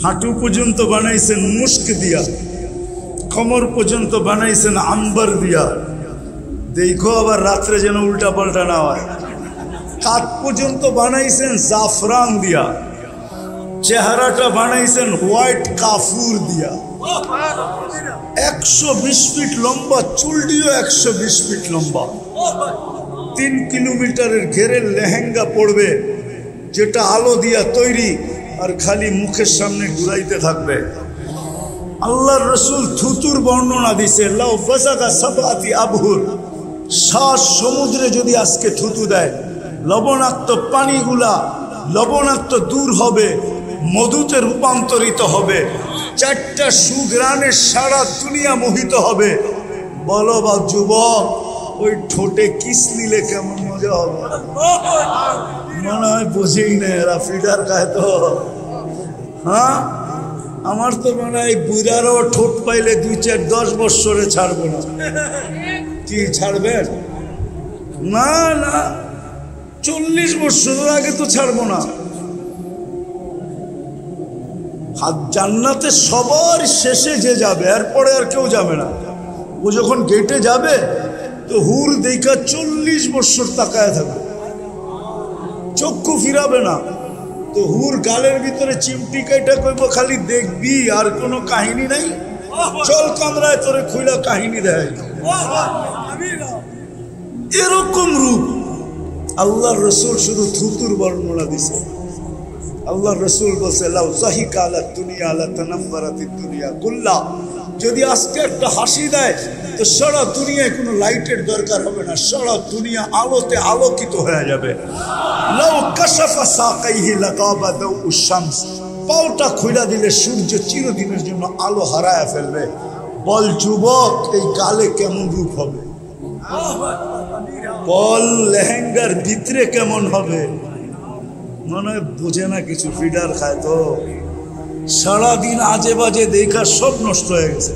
হাঁটু পর্যন্ত বানাইছেন মুস্ক দিয়া, কোমর পর্যন্ত বানাইছেন আম্বার দিয়া। দেখো আবার রাত্রে যেন উল্টা পাল্টা না হয়। কাঁধ পর্যন্ত বানাইছেন জাফরান দিয়া, চেহারাটা বানাইছেন হোয়াইট কাফুর দিয়া। 120 ফিট লম্বা, চুলটিও 120 ফিট লম্বা। 3 কিলোমিটারের ঘেরের লেহেঙ্গা পড়বে, যেটা আলো দিয়া তৈরি, আর খালি মুখের সামনে ঘুরাইতে থাকবে। আল্লাহর রসুল থুতুর বর্ণনা দিছে, লাউ ফাসাকা সাবাতি আবহুর, 7 সমুদ্রে যদি আজকে থুতু দেয়, লবণাক্ত পানিগুলা লবণাক্ত দূর হবে, মধুতে রূপান্তরিত হবে। 4টা সুঘ্রাণে সারা দুনিয়া মোহিত হবে। বলো বা যুবক, ওই ঠোঁটে কিস নিলে কেমন মজা হবে? মনে হয় বুঝেই না, এরা ফিডার খায় তো। হ্যাঁ, আমার তো মনে হয় বুড়ারও ঠোঁট পাইলে 2-4-10 বৎসরে ছাড়বো না। কি ছাড়বেন? না না, 40 বৎসরের আগে তো ছাড়বো না। জান্নাতে সবার শেষে যে যাবে, এরপরে আর কেউ যাবে না। ও যখন গেটে যাবে তো হুর দেখা 40 বৎসর তাকায় থাকবে, চক্ষু ফিরাবে না। তো হুর গালের ভিতরে চিমটি কাইটা কইব, খালি দেখবি, আর কোনো কাহিনী নাই। চল কামরায় তোরে খুইলা কাহিনী দেয়। এরকম রূপ আল্লাহর রসুল শুধু থুতুর বর্ণনা দিছে। আল্লাহর রসুল বলছে, লাউ যাহিকা আলা দুনিয়া লা তানাম্বারাতিদ দুনিয়া কুল্লা, যদি আজকে একটা হাসি দেয় তো সারা দুনিয়ায় কোনো লাইটের দরকার হবে না, সারা দুনিয়া আলোতে আলোকিত হয়ে যাবে। লাউ কাশাফা সাকাইহি লাগাবা দাউউশ শামস, পাওটা খুইলা দিলে সূর্য চিরদিনের জন্য আলো হারায় ফেলবে। বল যুবক, এই গালে কেমন রূপ হবে? বল লেহেঙ্গার ভিতরে কেমন হবে? মনে হয় বোঝে না কিছু, ফিডার খায় তো। সারাদিন আজে বাজে দেখা সব নষ্ট হয়ে গেছে।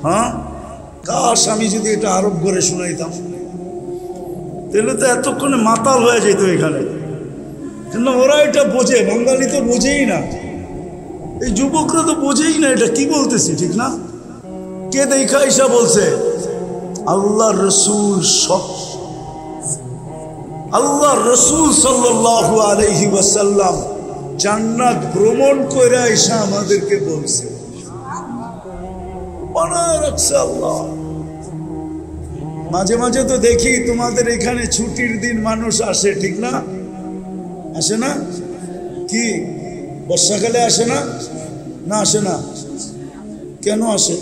হ্যাঁ, কাশ আমি যদি এটা আরব করে শোনাইতাম, তাহলে তো এতক্ষণে মাতাল হয়ে যেত এখানে। কিন্তু ওরা এটা বোঝে, বাঙালি তো বোঝেই না, এই যুবকরা তো বোঝেই না এটা কি বলতেছি, ঠিক না? কে দেখা ঈশা বলছে? আল্লাহ রসুল। সব আল্লাহ রসুল সাল্লাল্লাহু আলাইহি ওয়াসাল্লাম জান্নাত ভ্রমণ করে ঈশা আমাদেরকে বলছে, বানায় রাখছে আল্লাহ। মাঝে মাঝে তো দেখি তোমাদের এখানে ছুটির দিন মানুষ আসে, ঠিক না? আসে না? কি বর্ষাকালে আসে না? না আসে না? কেন আসে?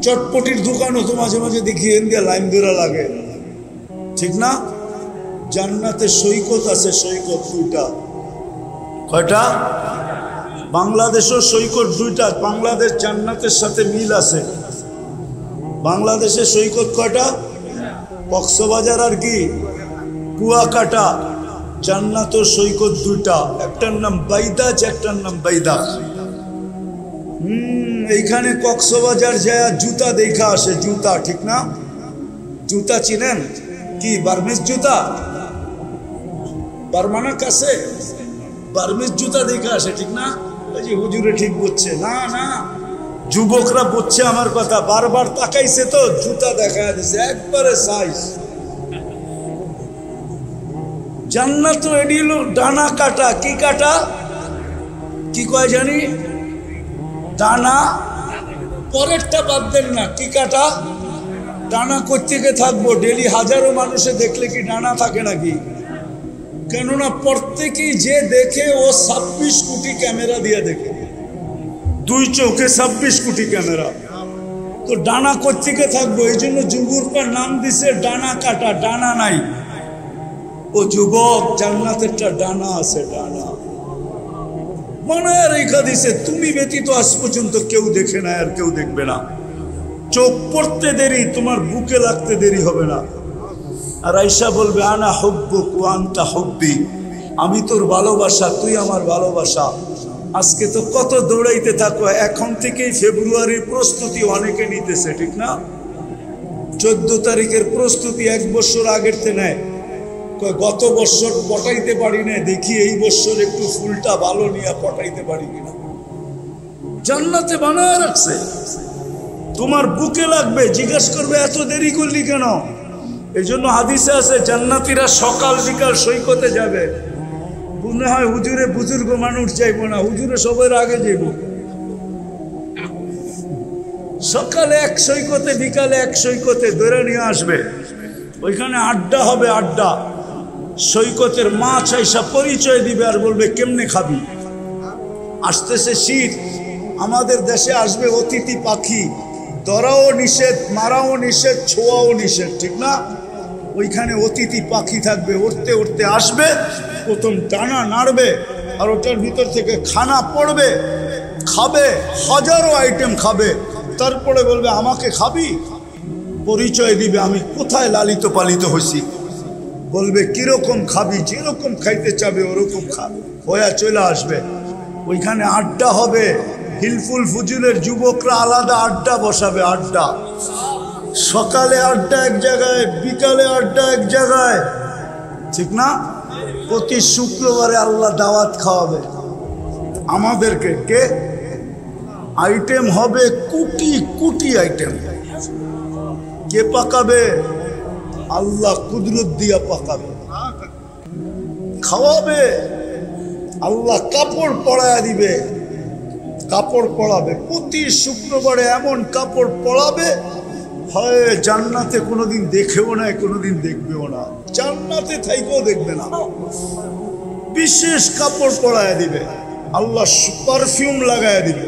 চটপটির দোকানও তো মাঝে মাঝে দেখি ইন্ডিয়া লাইন ধরা লাগে, ঠিক না? জান্নাতে সৈকত আছে, সৈকত 2টা। কয়টা? বাংলাদেশের সৈকত 2টা। বাংলাদেশ জান্নাতের সাথে মিল আছে। বাংলাদেশের সৈকত কয়টা? কক্সবাজার আর কি কুয়াকাটা। জান্নাতের সৈকত 2টা, একটার নাম বাইদাজ, একটার নাম বাইদা। এইখানে কক্সবাজার যায় জুতা দেখা আসে, জুতা, ঠিক না? জুতা চিনেন? কি বার্মিজ জুতা? বার্মানার কাছে বার্মিজ জুতা দেখা আসে, ঠিক না? ওই যে হুজুরে ঠিক বুঝছে না, না যুবকরা বুঝছে আমার কথা। বারবার তাকাইছে তো জুতা দেখা দিছে, একবারে সাইজ। জান্নাত এডি হলো ডানা কাটা। কি কাটা? কি কয় জানি? ডানা। পরেরটা বাদ দেন না, কি কাটা? ডানা কোত্থেকে থাকবো? ডেলি হাজারো মানুষে দেখলে কি ডানা থাকে নাকি? কেননা প্রত্যেকেই যে দেখে ও 26 কোটি ক্যামেরা দিয়ে দেখে, 2 চোখে 26 কোটি ক্যামেরা। তো ডানা কোত্থেকে থাকবো? এই জন্য যুবকটার নাম দিছে ডানা কাটা। ডানা নাই। ও যুবক, জান্নাতেরটা ডানা আছে, ডানা মনে রেখা দিছে। তুমি ব্যতীত আজ পর্যন্ত কেউ দেখে না, আর কেউ দেখবে না। চোখ পড়তে দেরি, তোমার বুকে লাগতে দেরি হবে না। আর আয়েশা বলবে, আনা হুব্বুক ওয়া আনতা হুব্বি, আমি তোর ভালোবাসা, তুই আমার ভালোবাসা। আজকে তো কত দৌড়াইতে থাকো। এখন থেকেই ফেব্রুয়ারির প্রস্তুতি অনেকে নিতেছে, ঠিক না? 14 তারিখের প্রস্তুতি 1 বছর আগের থেকে নেয়। গত বছর পটাইতে পারি না, দেখি এই বছর একটু ফুলটা ভালো নিয়ে পটাইতে পারি কিনা। জান্নাতে বানায় রাখছে, তোমার বুকে লাগবে, জিজ্ঞাসা করবে এত দেরি করলি কেন। এই জন্য হাদিসে আছে জান্নাতীরা সকাল বিকাল সৈকতে যাবে। মনে হয় হুজুরে বুজুর্গ মানুষ যাইব না, হুজুরে সবার আগে যাইব। সকালে এক সৈকতে, বিকালে এক সৈকতে ধরে নিয়ে আসবে, ওইখানে আড্ডা হবে, আড্ডা। সৈকতের মাছ আইসা পরিচয় দিবে আর বলবে কেমনে খাবি। আসতেছে শীত, আমাদের দেশে আসবে অতিথি পাখি, ধরাও নিষেধ, মারাও নিষেধ, ছোঁয়াও নিষেধ, ঠিক না? ওইখানে অতিথি পাখি থাকবে, উড়তে উড়তে আসবে, প্রথম টানা নাড়বে আর ওটার ভিতর থেকে খানা পড়বে, খাবে, হাজারো আইটেম খাবে, তারপরে বলবে আমাকে খাবি, পরিচয় দিবে আমি কোথায় লালিত পালিত হয়েছি, বলবে কিরকম খাবি, যেরকম খাইতে চাবে ওরকম খাবে, হয়ে চলে আসবে। ওইখানে আড্ডা হবে, হিলফুল ফুজুলের যুবকরা আলাদা আড্ডা বসাবে, আড্ডা। সকালে আড্ডা এক জায়গায়, বিকালে আড্ডা এক জায়গায়, ঠিক না? প্রতি শুক্রবারে আল্লাহ দাওয়াত খাওয়াবে আমাদেরকে। কে? আইটেম হবে কোটি কোটি আইটেম। কে পাকাবে? আল্লাহ কুদরত দিয়া পাকাবে, খাওয়াবে। আল্লাহ কাপড় পরায়া দিবে, কাপড় পরাবে প্রতি শুক্রবারে, এমন কাপড় পরাবে হয় জান্নাতে কোনোদিন দেখেও না, কোনোদিন দেখবেও না, জান্নাতে থাইকেও দেখবে না। বিশেষ কাপড় পরায়া দিবে, আল্লাহ পারফিউম লাগায়া দিবে।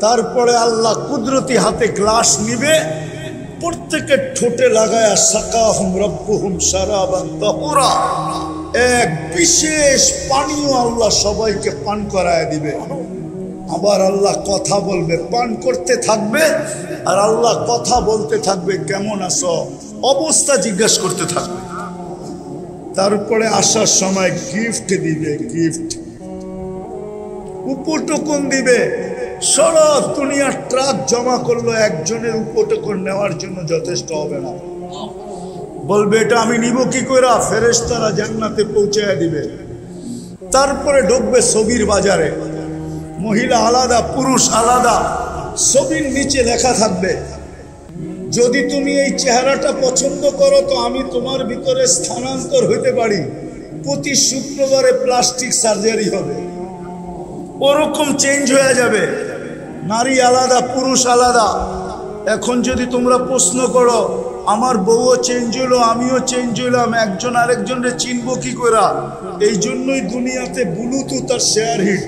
তারপরে আল্লাহ কুদরতি হাতে গ্লাস নিবে, প্রত্যেকের ঠোঁটে লাগায়া সাকাহুম রব্বুহুম শারাবান তাহুরা, এক বিশেষ পানীয় আল্লাহ সবাইকে পান করায় দিবে। আবার আল্লাহ কথা বলবে, পান করতে থাকবে আর আল্লাহ কথা বলতে থাকবে, কেমন আছো, অবস্থা জিজ্ঞাসা করতে থাকবে। তারপরে আসার সময় গিফট দিবে, গিফট, উপটকন দিবে। সারা দুনিয়ার ট্রাক জমা করলো, একজনের উপটকন নেওয়ার জন্য যথেষ্ট হবে না। বলবে এটা আমি নিব কি করে, ফেরেশতারা জান্নাতে পৌঁছায় দিবে। তারপরে ঢুকবে ছবির বাজারে, মহিলা আলাদা, পুরুষ আলাদা, ছবির নিচে লেখা থাকবে যদি তুমি এই চেহারাটা পছন্দ করো তো আমি তোমার ভিতরে স্থানান্তর হইতে পারি, প্রতি শুক্রবারে প্লাস্টিক সার্জারি হবে, ওরকম চেঞ্জ হয়ে যাবে। নারী আলাদা, পুরুষ আলাদা। এখন যদি তোমরা প্রশ্ন করো আমার বউও চেঞ্জ হলো, আমিও চেঞ্জ হইলাম, একজন আরেকজনকে চিনবো কি করে? এই জন্যই দুনিয়াতে ব্লুটুথ আর শেয়ার হিট।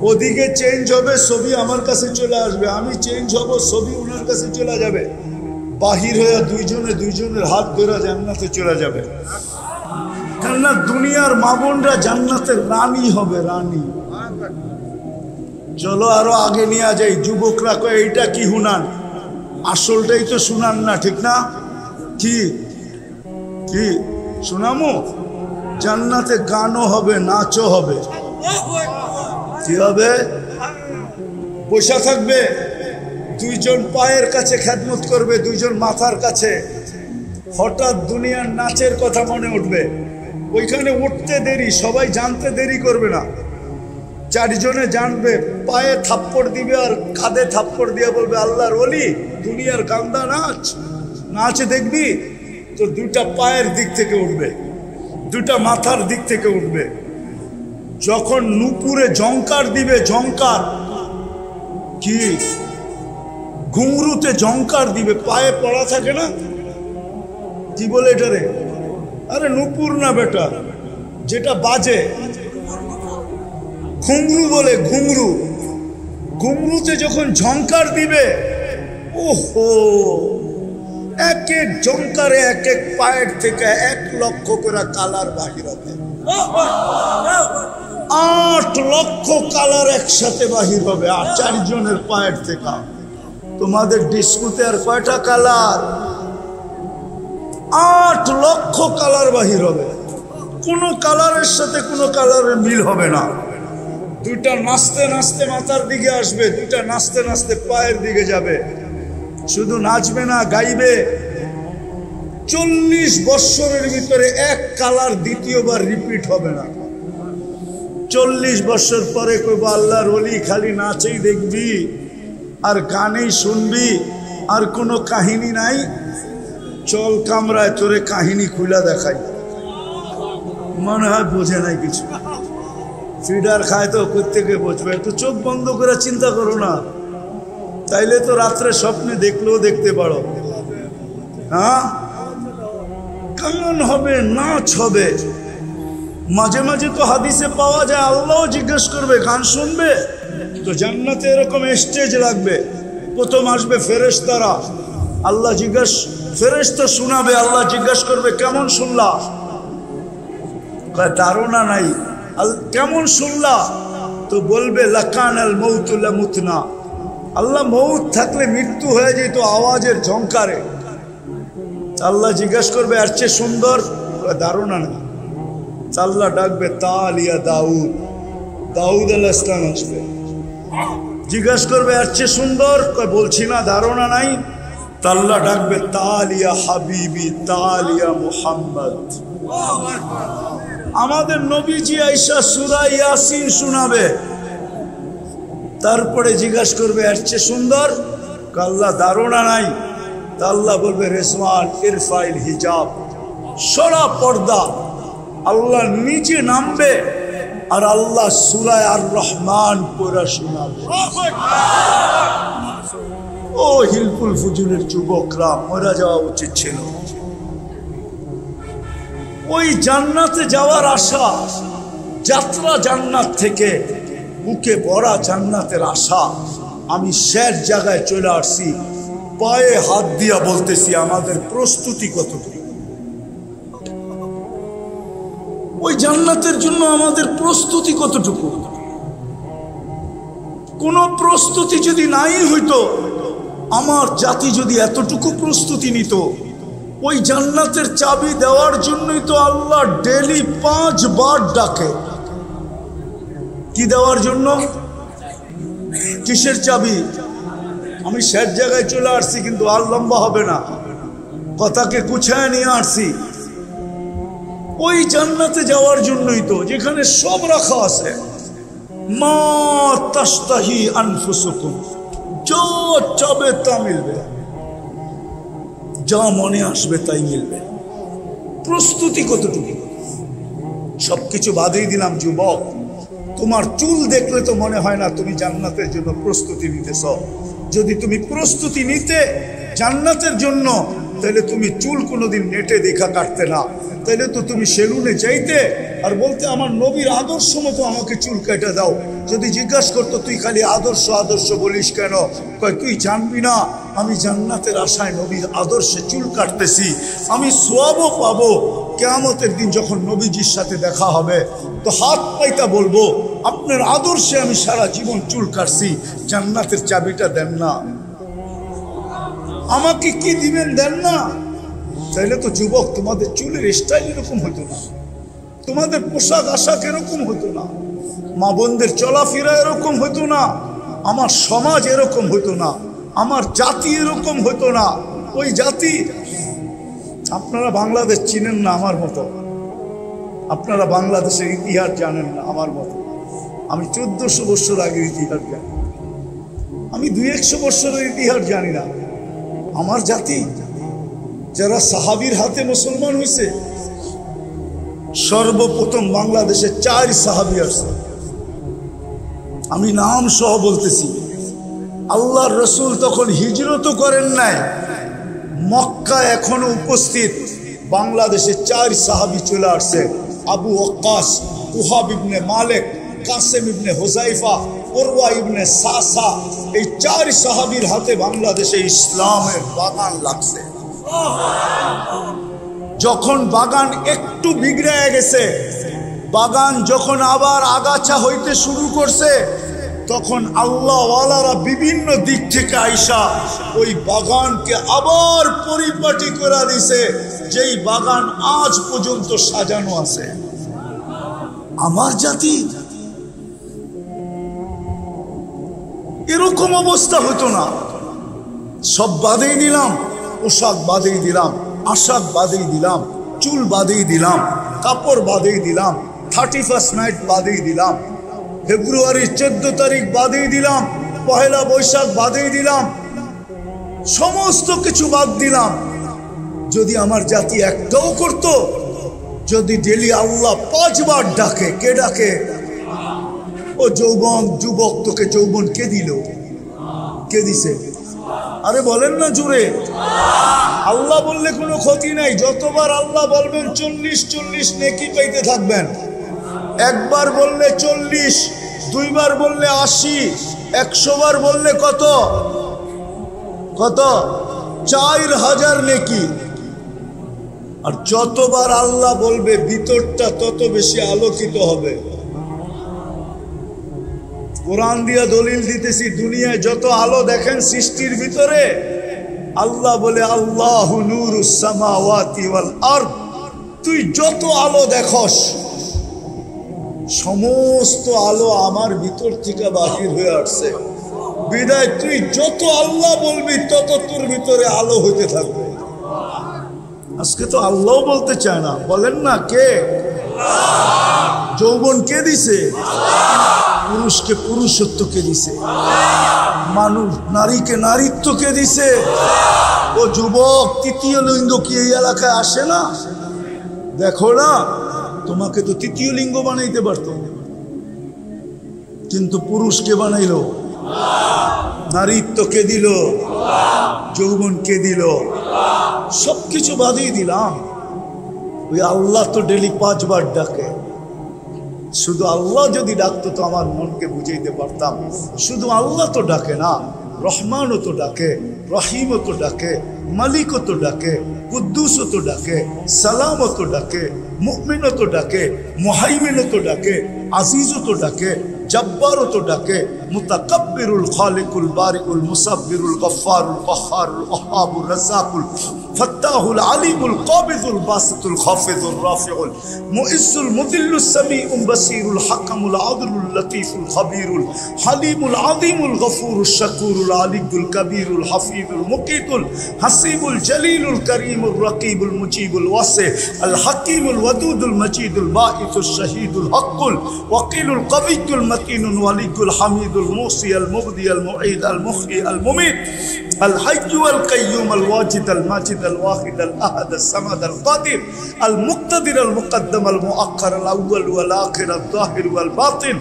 ওদিকে চেঞ্জ হবে, ছবি আমার কাছে চলে আসবে, আমি চেঞ্জ হব, ছবি ওনার কাছে চলে যাবে, বাহির হয়ে দুইজনের হাত ধরে জান্নাতে চলে যাবে। কেননা দুনিয়ার মা বোনরা জান্নাতের রানী হবে, রানী। চলো আরো আগে নিয়ে যাই। যুবকরা কয় এইটা কি হুনান, আসলটাই তো শুনান না, ঠিক না? কি কি শুনামো? জান্নাতে গানও হবে, নাচও হবে। কি হবে? বসা থাকবে, দুইজন পায়ের কাছে খেদমত করবে, দুইজন মাথার কাছে। হঠাৎ দুনিয়ার নাচের কথা মনে উঠবে, ওইখানে উঠতে দেরি, সবাই জানতে দেরি করবে না। চারজনে জানবে, পায়ে থাপ্পড় দিবে আর কাঁধে থাপ্পড় দিয়ে বলবে আল্লাহর ওলি দুনিয়ার গান্দা নাচ, নাচ দেখবি তো দুটা পায়ের দিক থেকে উঠবে, দুটা মাথার দিক থেকে উঠবে। যখন নুপুরে ঝংকার দিবে, ঝংকার কি, ঘুংরুতে ঝংকার দিবে, পায়ে পড়া থাকে না, কি বলে এটারে? আরে নুপুর না বেটা, যেটা বাজে, ঘুংরু বলে, ঘুংরু। ঘুংরুতে যখন ঝংকার দিবে, ওহো, এক এক ঝংকারে এক এক পায়ের থেকে 1 লক্ষ করে কালার বাহির হবে। 8 লক্ষ কালার একসাথে বাহির হবে, আর 4 জনের পায়ের থেকে। তোমাদের ডিস্কুতে আর কয়টা কালার? 8 লক্ষ কালার বাহির হবে, কোনো কালারের সাথে কোনো কালারের মিল হবে না। দুইটা নাচতে নাচতে মাথার দিকে আসবে, দুইটা নাচতে নাচতে পায়ের দিকে যাবে। শুধু নাচবে না, গাইবে। 40 বৎসরের ভিতরে এক কালার দ্বিতীয়বার রিপিট হবে না। 40 বৎসর পরে কইব আল্লাহর ওলি খালি নাচেই দেখবি আর গানেই শুনবি আর কোনো কাহিনী নাই, চল কামরায় তোরে কাহিনী খুলে দেখাই। মনে হয় বোঝে নাই কিছু, ফিডার খায় তো কোত্থেকে বুঝবে। একটু চোখ বন্ধ করে চিন্তা করো না, তাইলে তো রাত্রে স্বপ্নে দেখলেও দেখতে পারো। হ্যাঁ, গান হবে, নাচ হবে। মাঝে মাঝে তো হাদিসে পাওয়া যায় আল্লাহ জিজ্ঞেস করবে গান শুনবে তো জান্নাতে এরকম স্টেজ লাগবে। প্রথম আসবে ফেরেশতারা, আল্লাহ জিজ্ঞেস, ফেরেশতা শোনাবে, আল্লাহ জিজ্ঞেস করবে কেমন শুনলা? ধারণা নাই। কেমন শুনলা? তো বলবে লাকানাল মৌতু লামুতনা, আল্লাহ মৌত থাকলে মৃত্যু হয়ে যেত আওয়াজের ঝংকারে। আল্লাহ জিজ্ঞেস করবে এর চেয়ে সুন্দর? ধারণা নেই। আল্লাহ ডাকবে তালিয়া দাউদ, দাউদ আলাইহিস সালাম আসবে, জিজ্ঞেস করবে এর চেয়ে সুন্দর? বলছি না, ধারণা নাই। আল্লাহ ডাকবে তালিয়া হাবিবি, তালিয়া মুহাম্মদ। আমাদের নবীজি আয়েশা সূরা ইয়াসিন শোনাবে, তারপরে জিজ্ঞেস করবে এর চেয়ে সুন্দর? আল্লাহ ধারণা নাই। তা আল্লাহ বলবে রেজওয়ান ইরফাইল হিজাব, সরা পর্দা। আল্লাহ নিচে নামবে আর আল্লাহ সূরা আর রহমান পড়া শোনাবে। ও হিলকুল ফুজুলের যুবকরা, মরে যাওয়া উচিত ছিল। ওই জান্নাতে যাওয়ার আশা, যাত্রা জান্নাত থেকে, বুকে ভরা জান্নাতের আশা। আমি শেষ জায়গায় চলে আসছি, পায়ে হাত দিয়া বলতেছি আমাদের প্রস্তুতি কতটুকু? ওই জান্নাতের জন্য আমাদের প্রস্তুতি কতটুকু? কোন প্রস্তুতি যদি নাই হইতো, আমার জাতি যদি এতটুকু প্রস্তুতি নিত, ওই জান্নাতের চাবি দেওয়ার জন্যই তো আল্লাহ ডেলি 5 বার ডাকে। কি দেওয়ার জন্য? কিসের চাবি? আমি শেষ জায়গায় চলে আসছি, কিন্তু আর লম্বা হবে না, কথাকে গুছায় নিয়ে আসছি। ওই জান্নাতে যাওয়ার জন্যই তো, যেখানে সব রাখা আছে। মা তাস্তাহি আনফুসুকুম, যা চাবে তা মিলবে, যা মনে আসবে তাই মিলবে। প্রস্তুতি কতটুকু? সবকিছু বাদেই দিলাম যুবক, তোমার চুল দেখলে তো মনে হয় না তুমি জান্নাতের জন্য প্রস্তুতি নিতেছ। যদি তুমি প্রস্তুতি নিতে জান্নাতের জন্য, তাহলে তুমি চুল কোনোদিন নেটে দেখা কাটতে না, তাহলে তো তুমি সেলুনে যাইতে আর বলতে আমার নবীর আদর্শ মতো আমাকে চুল কেটে দাও। যদি জিজ্ঞাসা করতো তুই খালি আদর্শ আদর্শ বলিস কেন, কয় তুই জানবি না আমি জান্নাতের আশায় নবীর আদর্শে চুল কাটতেছি, আমি সওয়াবও পাবো। কিয়ামতের দিন যখন নবীজির সাথে দেখা হবে তো হাত পাইতা বলবো আপনার আদর্শে আমি সারা জীবন চুল কাটছি, জান্নাতের চাবিটা দেন না আমাকে। কি দিবেন? দেন না। তাইলে তো যুবক তোমাদের চুলের স্টাইল এরকম হতো না, তোমাদের পোশাক আশাক এরকম হতো না, মা বোনদের চলাফেরা এরকম হতো না, আমার সমাজ এরকম হতো না, আমার জাতি এরকম হতো না। ওই জাতি, আপনারা বাংলাদেশ চিনেন না আমার মতো, আপনারা বাংলাদেশের ইতিহাস জানেন না আমার মতো। আমি 1400 বছর আগের ইতিহাস জানি, আমি 200-100 বছরের ইতিহাস জানি না। আমার জাতি যারা সাহাবীর হাতে মুসলমান হয়েছে, সর্বপ্রথম বাংলাদেশে 4 সাহাবী আসছে। আমি নাম সহ বলতেছি। আল্লাহর রসুল তখন হিজরতও করেন নাই, মক্কা এখনো উপস্থিত। বাংলাদেশে 4 সাহাবী চলে আসছে। আবু ওয়াক্কাস, ওহাব ইবনে মালিক, কাসেম ইবনে হুযাইফা, উরওয়া ইবনে সাসা, এই 4 সাহাবীর হাতে বাংলাদেশে ইসলামের বাগান লাগছে। যখন বাগান একটু বিগড়ে গেছে, বাগান যখন আবার আগাছা হইতে শুরু করছে, তখন আল্লাহওয়ালারা বিভিন্ন দিক থেকে আইসা ওই বাগানকে আবার পরিপাটি করে দিছে, যেই বাগান আজ পর্যন্ত সাজানো আছে। আমার জাতি এরকম অবস্থা হতো না। সব বাদেই দিলাম, পোশাক বাদেই দিলাম, আশাক বাদেই দিলাম, চুল বাদেই দিলাম, কাপড় বাদেই দিলাম, 31st নাইট বাদেই দিলাম, ফেব্রুয়ারির 14 তারিখ বাদেই দিলাম, পহেলা বৈশাখ বাদেই দিলাম, সমস্ত কিছু বাদ দিলাম। যদি আমার জাতি একটাও করত, যদি ডেলি আল্লাহ 5 বার ডাকে, কে ডাকে? ও যৌবন, যুবক, তোকে যৌবন কে দিল? কে দিছে? আরে বলেন না জুড়ে। আল্লাহ বললে কোনো ক্ষতি নাই, যতবার আল্লাহ বলবেন 40 নেকি পাইতে থাকবেন। একবার বললে 40, দুইবার বললে 80, 100 বার বললে কত? 4000 নেকি। আর যতবার আল্লাহ বলবে ভিতরটা তত বেশি আলোকিত হবে। কোরআন দিয়া দলিল দিতেছি, দুনিয়ায় যত আলো দেখেন সৃষ্টির ভিতরে, আল্লাহ বলে আল্লাহু নূরুস সামাওয়াতি ওয়াল আরদ। তুই যত আলো দেখস, সমস্ত আলো আমার ভিতর থেকে বাহির হয়ে আসছে। বিদায় তুই যত আল্লাহ বলবি তত তোর ভিতরে আলো হইতে থাকবে। আজকে তো আল্লাহ বলতে চায় না, বলেন না কে? যৌবন কে দিছে? পুরুষকে পুরুষত্ব কে দিছে? মানুষ নারীকে নারীত্ব কে দিছে? ও যুবক, তৃতীয় লিঙ্গ কি এই এলাকায় আসে না? দেখো না, তোমাকে তো তৃতীয় লিঙ্গ বানাইতে পারতো, কিন্তু পুরুষকে বানাইলো। নারীত্ব কে দিল? যৌবন কে দিল? সবকিছু বাদিয়ে দিলাম। ওই আল্লাহ তো ডেলি 5 বার ডাকে। শুধু আল্লাহ যদি ডাকতো তো আমার মনকে বুঝাইতে পারতাম। শুধু আল্লাহ তো ডাকে না, রহমানও তো ডাকে, রহিমও তো ডাকে, মালিকও তো ডাকে, কুদ্দুসও তো ডাকে, সালামও তো ডাকে, মুমিনও তো ডাকে, মুহাইমিনও তো ডাকে, আজিজও তো ডাকে, জব্বারও তো ডাকে, মুতাকাব্বিরুল খালিকুল বারিকুল মুসাব্বিরুল গফফারুল কহ্হারুল ওয়াহ্হাবুর রাজ্জাকুল ফাত্তাহুল আলিমুল কাবিদুল বাসিতুল খাফিদুর রাফিউল মুইজ্জুল মুদিল্লুস সামিউল বাসিরুল হাকামুল আদলুল লতীফুল খবীরুল হালিমুল আযীমুল গফুরুশ শাকুরুল আলিয়ুল কবীরুল হাফিজুল মুকিতুল হাসিবুল জলিলুল করিমুর রকিবুল মুজিবুল ওয়াসি আল হাকিমুল ওয়াদুদুল মজিদুল বাঈসুশ শাহীদুল হকুল ওয়াকিলুল কবিয়ুল মতিনুল ওয়ালিয়ুল হামিদুল মুসি আল মুবদি আল মুঈদ আল মুহয়ি আল মুমীত الحي والقيوم الواجد الماجد الواحد الأحد الصمد القادر المقتدر المقدم المؤخر الأول والآخر الظاهر والباطن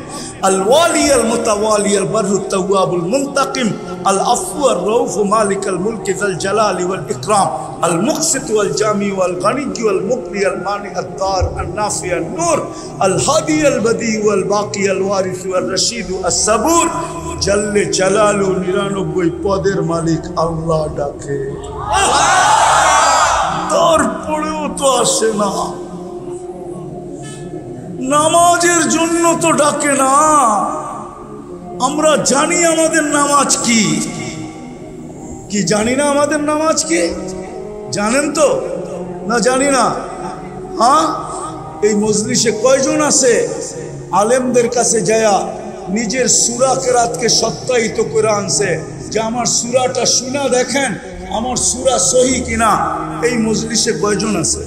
الوالي المتوالي البر التواب المنتقم العفو الرؤوف مالك الملك ذا الجلال والإكرام المقسط والجامع والغني والمغني المانع الضار النافع النور الهادي البديع والباقي الوارث والرشيد الصبور জল্লে জালালু 99 পদের মালিক আল্লাহ ডাকে। তারপরেও তো আসে না। নামাজের জন্য তো ডাকে না। আমরা জানি আমাদের নামাজ কি, কি জানি না আমাদের নামাজ কি? জানেন তো না? জানি না। হ্যাঁ, এই মজলিসে কয়জন আছে আলেমদের কাছে যায়া নিজের সূরা কেরাতকে সত্যায়িত করে আনছে যে আমার সূরাটা শুনা দেখেন আমার সূরা সহি কিনা? এই মজলিসে কয়জন আছে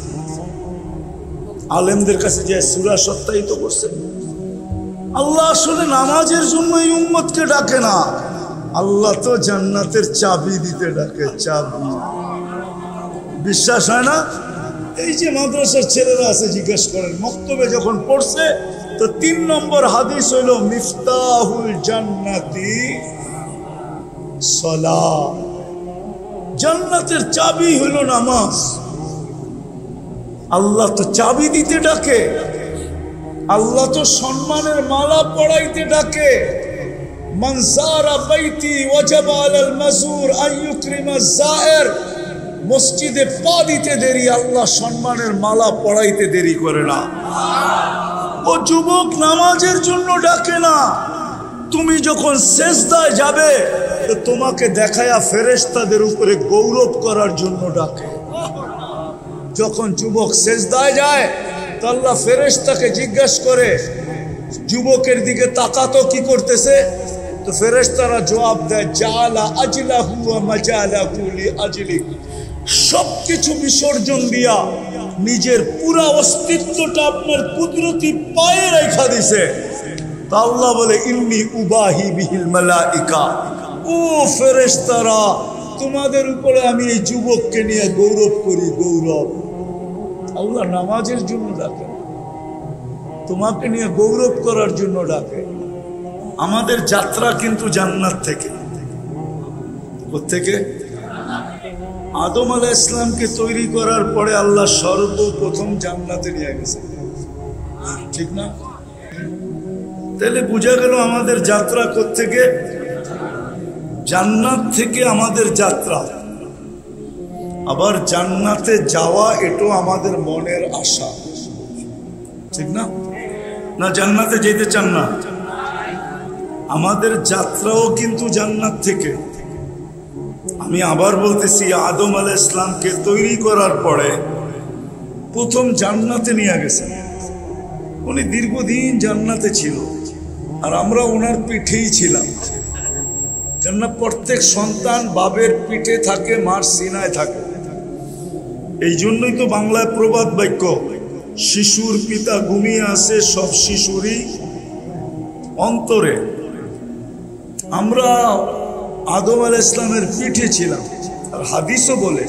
আলেমদের কাছে যে সূরা সত্যায়িত করছে? আল্লাহ আসলে নামাজের জন্য এই উম্মতকে ডাকে না। আল্লাহ তো জান্নাতের চাবি দিতে ডাকে, চাবি। বিশ্বাস হয় না? এই যে মাদ্রাসার ছেলেরা আছে, জিজ্ঞেস করেন, মক্তবে যখন পড়ছে তো 3 নম্বর হাদিস হইল মিফতাহুল জান্নাতি সালাত। জান্নাতের চাবি হইল নামাজ। আল্লাহ তো চাবি দিতে ডাকে, আল্লাহ তো সম্মানের মালা পরাইতে ডাকে। মান যারা বাইতি ওয়াজাবা আলাল মাজুর আন ইউকরিমা যায়ের। মসজিদে পা দিতে দেরি, আল্লাহ সম্মানের মালা পরাইতে দেরি করে না। ও যুবক, নামাজের জন্য ডাকে না। তুমি যখন সেজদায় যাবে তো তোমাকে দেখায়া ফেরেশতাদের উপরে গৌরব করার জন্য ডাকে। যখন যুবক সেজদায় যায় তো আল্লাহ ফেরেশতাকে জিজ্ঞাসা করে, যুবকের দিকে তাকাতো কি করতেছে? তো ফেরেশতারা জবাব দেয়, জালা আজলাহু ওয়া মাজালাহু লিআজলি। সবকিছু বিসর্জন দিয়া নিজের পুরা অস্তিত্বটা আপনার কুদরতি পায়ে রেখা দিছে। তা আল্লাহ বলে ইন্নী উবাহি বিহিল মালাইকা, ও ফেরেশতারা তোমাদের উপরে আমি এই যুবককে নিয়ে গৌরব করি। গৌরব আল্লাহ নামাজের জন্য ডাকে, তোমাকে নিয়ে গৌরব করার জন্য ডাকে। আমাদের যাত্রা কিন্তু জান্নাত থেকে। কোত্থেকে? আদম আলাইহিস সালামকে তৈরি করার পরে আল্লাহ সর্বপ্রথম জান্নাতে নিয়ে গেছে, ঠিক না? তাহলে বোঝা গেল আমাদের যাত্রা কোত্থেকে? জান্নাত থেকে আমাদের যাত্রা। আবার জান্নাতে যাওয়া এটাও আমাদের মনের আশা, ঠিক না? না জান্নাতে যেতে চান না? আমাদের যাত্রাও কিন্তু জান্নাত থেকে। আমি আবার বলতেছি, আদম আলাইহিস সালামকে তৈরি করার পরে প্রথম জান্নাতে নিয়ে গেছেন। উনি দীর্ঘদিন জান্নাতে ছিল, আর আমরা ওনার পিঠেই ছিলাম। কেননা প্রত্যেক সন্তান বাবের পিঠে থাকে, মার সিনায় থাকে। এই জন্যই তো বাংলায় প্রবাদ বাক্য, শিশুর পিতা ঘুমিয়ে আসে সব শিশুরই অন্তরে। আমরা আদম আলাইহিস সালামের পিঠে ছিলাম। আর হাদিসও বলে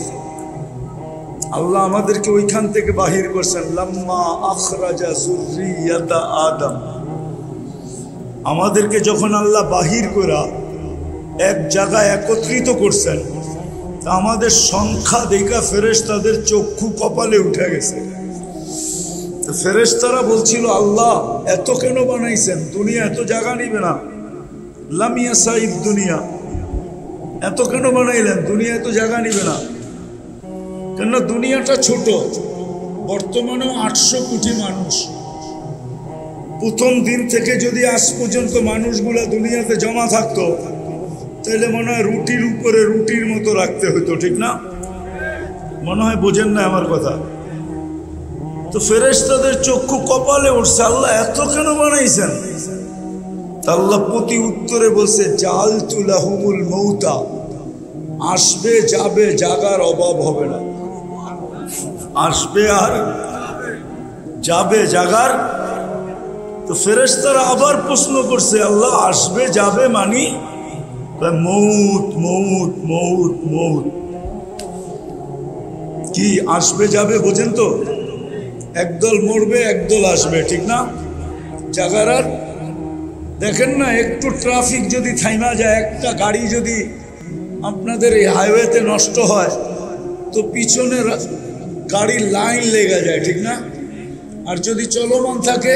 আল্লাহ আমাদেরকে ওইখান থেকে বাহির করছেন, লাম্মা আখরাজা যুররিয়াতা আদম। আমাদেরকে যখন আল্লাহ বাহির করা এক জায়গায় একত্রিত করছেন, তা আমাদের সংখ্যা দেখা ফেরেশতাদের চক্ষু কপালে উঠে গেছে। ফেরেশতারা বলছিল, আল্লাহ এত কেন বানাইছেন? দুনিয়া এত জায়গা নিবে না। লামিয়া সাইদ দুনিয়া এত কেন বানাইলেন? দুনিয়া এত জায়গা নিবে না। কেননা দুনিয়াটা ছোট, বর্তমানেও 800 কোটি মানুষ। প্রথম দিন থেকে যদি আজ পর্যন্ত মানুষগুলা দুনিয়াতে জমা থাকতো, তাহলে মনে হয় রুটির উপরে রুটির মতো রাখতে হতো, ঠিক না? মনে হয় বোঝেন না আমার কথা। তো ফেরেশতাদের চক্ষু কপালে উঠছে, আল্লাহ এত কেন বানাইছেন? আল্লাহ প্রতি উত্তরে বলছে, জাআলতু লাহুমুল মৌতা, আসবে যাবে, জাগার অভাব হবে না। আসবে আর যাবে, জাগার। তো ফেরেশতারা আবার প্রশ্ন করছে, আল্লাহ আসবে যাবে মানি? মৌত মৌত মৌত মৌত। কি আসবে যাবে বোঝেন তো? একদল মরবে, একদল আসবে, ঠিক না? জাগার আর দেখেন না, একটু ট্রাফিক যদি থাইমা যায়, একটা গাড়ি যদি আপনাদের এই হাইওয়েতে নষ্ট হয়, তো পিছনের গাড়ির লাইন লেগে যায়, ঠিক না? আর যদি চলমান থাকে,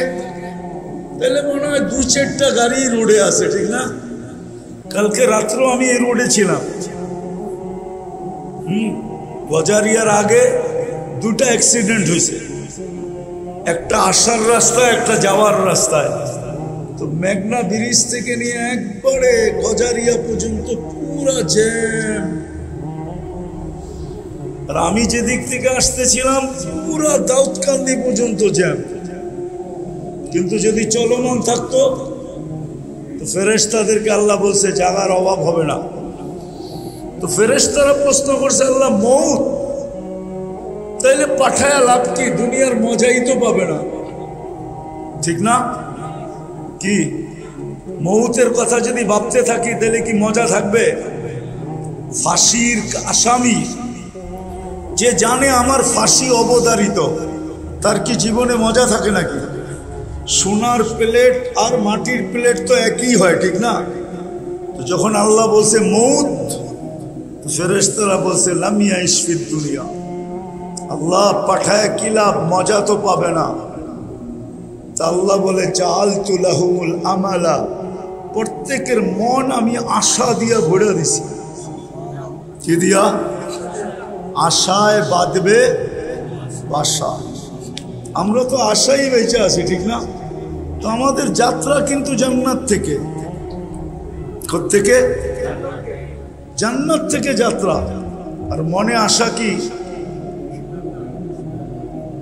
তাহলে মনে হয় 2-4টা গাড়ি রোডে আছে, ঠিক না? কালকে রাত্রেও আমি এই রোডে ছিলাম। গজারিয়ার আগে 2টা অ্যাক্সিডেন্ট হয়েছে, একটা আসার রাস্তায়, একটা যাওয়ার রাস্তায়। তো মেঘনা ব্রিজ থেকে নিয়ে একবারে গজারিয়া পর্যন্ত পুরা জ্যাম। আর আমি যে দিক থেকে আসতেছিলাম পুরা দাউদকান্দি পর্যন্ত জ্যাম। কিন্তু যদি চলমান থাকতো, তো ফেরেশতাদেরকে আল্লাহ বলছে জাগার অভাব হবে না। তো ফেরেশতারা প্রশ্ন করছে, আল্লাহ মৌত, তাইলে পাঠায়া লাভ কি? দুনিয়ার মজাই তো পাবে না, ঠিক না? কি মৌতের কথা যদি ভাবতে থাকি, তাহলে কি মজা থাকবে? ফাঁসির আসামি যে জানে আমার ফাঁসি অবধারিত, তার কি জীবনে মজা থাকে নাকি? সোনার প্লেট আর মাটির প্লেট তো একই হয়, ঠিক না? তো যখন আল্লাহ বলছে মৌত, তো ফেরেশতারা বলছে লাম ইয়াইশ ফিদ দুনিয়া, আল্লাহ পাঠায় কি লাভ? মজা তো পাবে না। তা আল্লাহ বলে জাআলতু লাহুমুল আমালা, প্রত্যেকের মন আমি আশা দিয়া ভরে দিছি। কি দিয়া? আশায় বাঁধবে বাসা। আমরা তো আশাই বেঁচে আছি, ঠিক না? তো আমাদের যাত্রা কিন্তু জান্নাত থেকে। কোত্থেকে? জান্নাত থেকে যাত্রা। আর মনে আশা কি?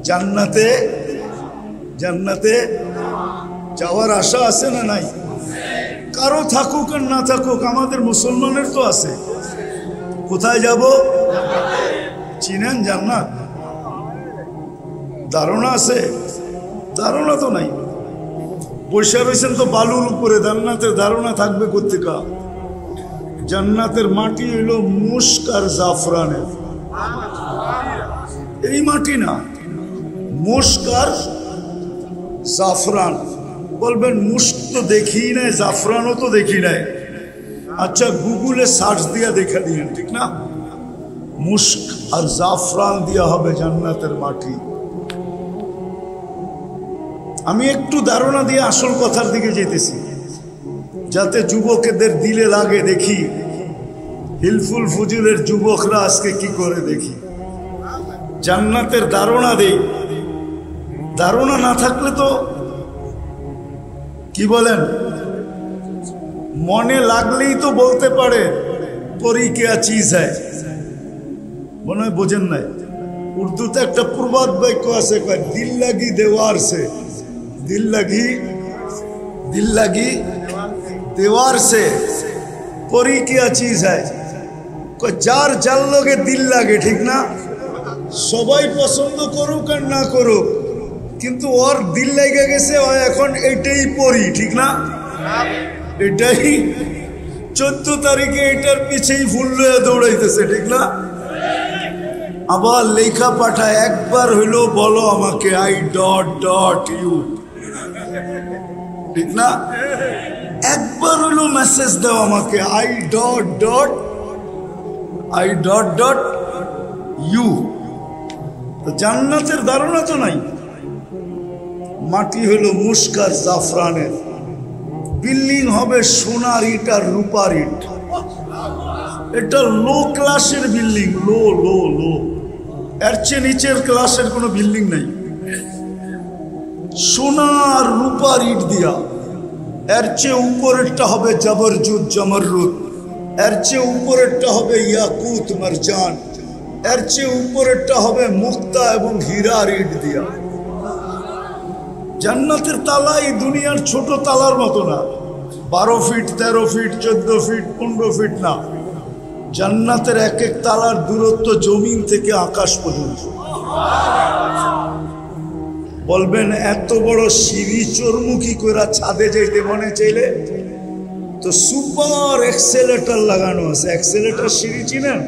জান্নাতে, জান্নাতে যাওয়ার আশা আছে না নাই? কারো থাকুক আর না থাকুক, আমাদের মুসলমানের তো আছে। কোথায় যাব? চিনেন জান্নাত? ধারণা আছে? ধারণা তো নাই। বসে রয়েছেন তো বালুর উপরে, জান্নাতের ধারণা থাকবে কোথেকে? জান্নাতের মাটি হইল মুস্ক আর জাফরানের। এই মাটি না, মুস্ক আর জাফরান। বলবেন মুস্ক তো দেখি নাই, জাফরানও তো দেখি নাই। আচ্ছা গুগলে সার্চ দিয়া দেখা দিয়েন, ঠিক না? মুস্ক আর জাফরান দিয়া হবে জান্নাতের মাটি। আমি একটু ধারণা দিয়ে আসল কথার দিকে যেতেছি, যাতে যুবকদের দিলে লাগে। দেখি হিলফুল ফুজুলের যুবকরা আজকে কি করে, দেখি জান্নাতের ধারণা দেই। ধারণা না থাকলে তো কি বলেন, মনে লাগলেই তো বলতে পারে পরি কেয়া চিজ হ্যায়। মনে হয় বোঝেন নাই, উর্দুতে একটা প্রবাদ বাক্য আছে, দিল লাগি দেওয়ার সে, দিল লাগি দেওয়ার সে পরি কেয়া চিজ হ্যায়। যার যার লগে দিল লাগে, ঠিক না? সবাই পছন্দ করুক আর না করুক, কিন্তু ওর দিল লেগে গেছে, ও এখন এটাই পরি, ঠিক না? এটাই 14 তারিখে এটার পিছেই ফুল লয়ে দৌড়াইতেছে, ঠিক না? আবার লেখা পাঠায়, একবার হইলো বলো আমাকে আই ডট ডট ইউ, ঠিক না? একবার হইলো মেসেজ দাও আমাকে আই ডট ডট ইউ। তো জান্নাতের ধারণা তো নাই। মাটি হলো মুস্ক আর জাফরানের। বিল্ডিং হবে সোনার ইট আর রূপার ইট। এটা লো ক্লাসের বিল্ডিং, লো লো লো। এর চেয়ে নিচের ক্লাসের কোনো বিল্ডিং নাই। সোনার রূপার ইট দিয়া। এর চেয়ে উপরেরটা হবে জবরজুদ জমররুদ, এর চেয়ে উপরেরটা হবে ইয়াকুত মারজান, এর চেয়ে উপরেরটা হবে মুক্তা এবং হীরার ইট দিয়া। জান্নাতের তালা এই দুনিয়ার ছোট তালার মতো না, 12 ফিট 13 ফিট 14 ফিট 15 ফিট না। জান্নাতের এক এক তালার দূরত্ব জমিন থেকে আকাশ পর্যন্ত। বলবেন এত বড় সিঁড়ি চোরমুখী করে ছাদে যাইতে মনে চাইলে তো সুপার এক্সেলেটর লাগানো আছে। এক্সেলেটর সিঁড়ি চিনেন?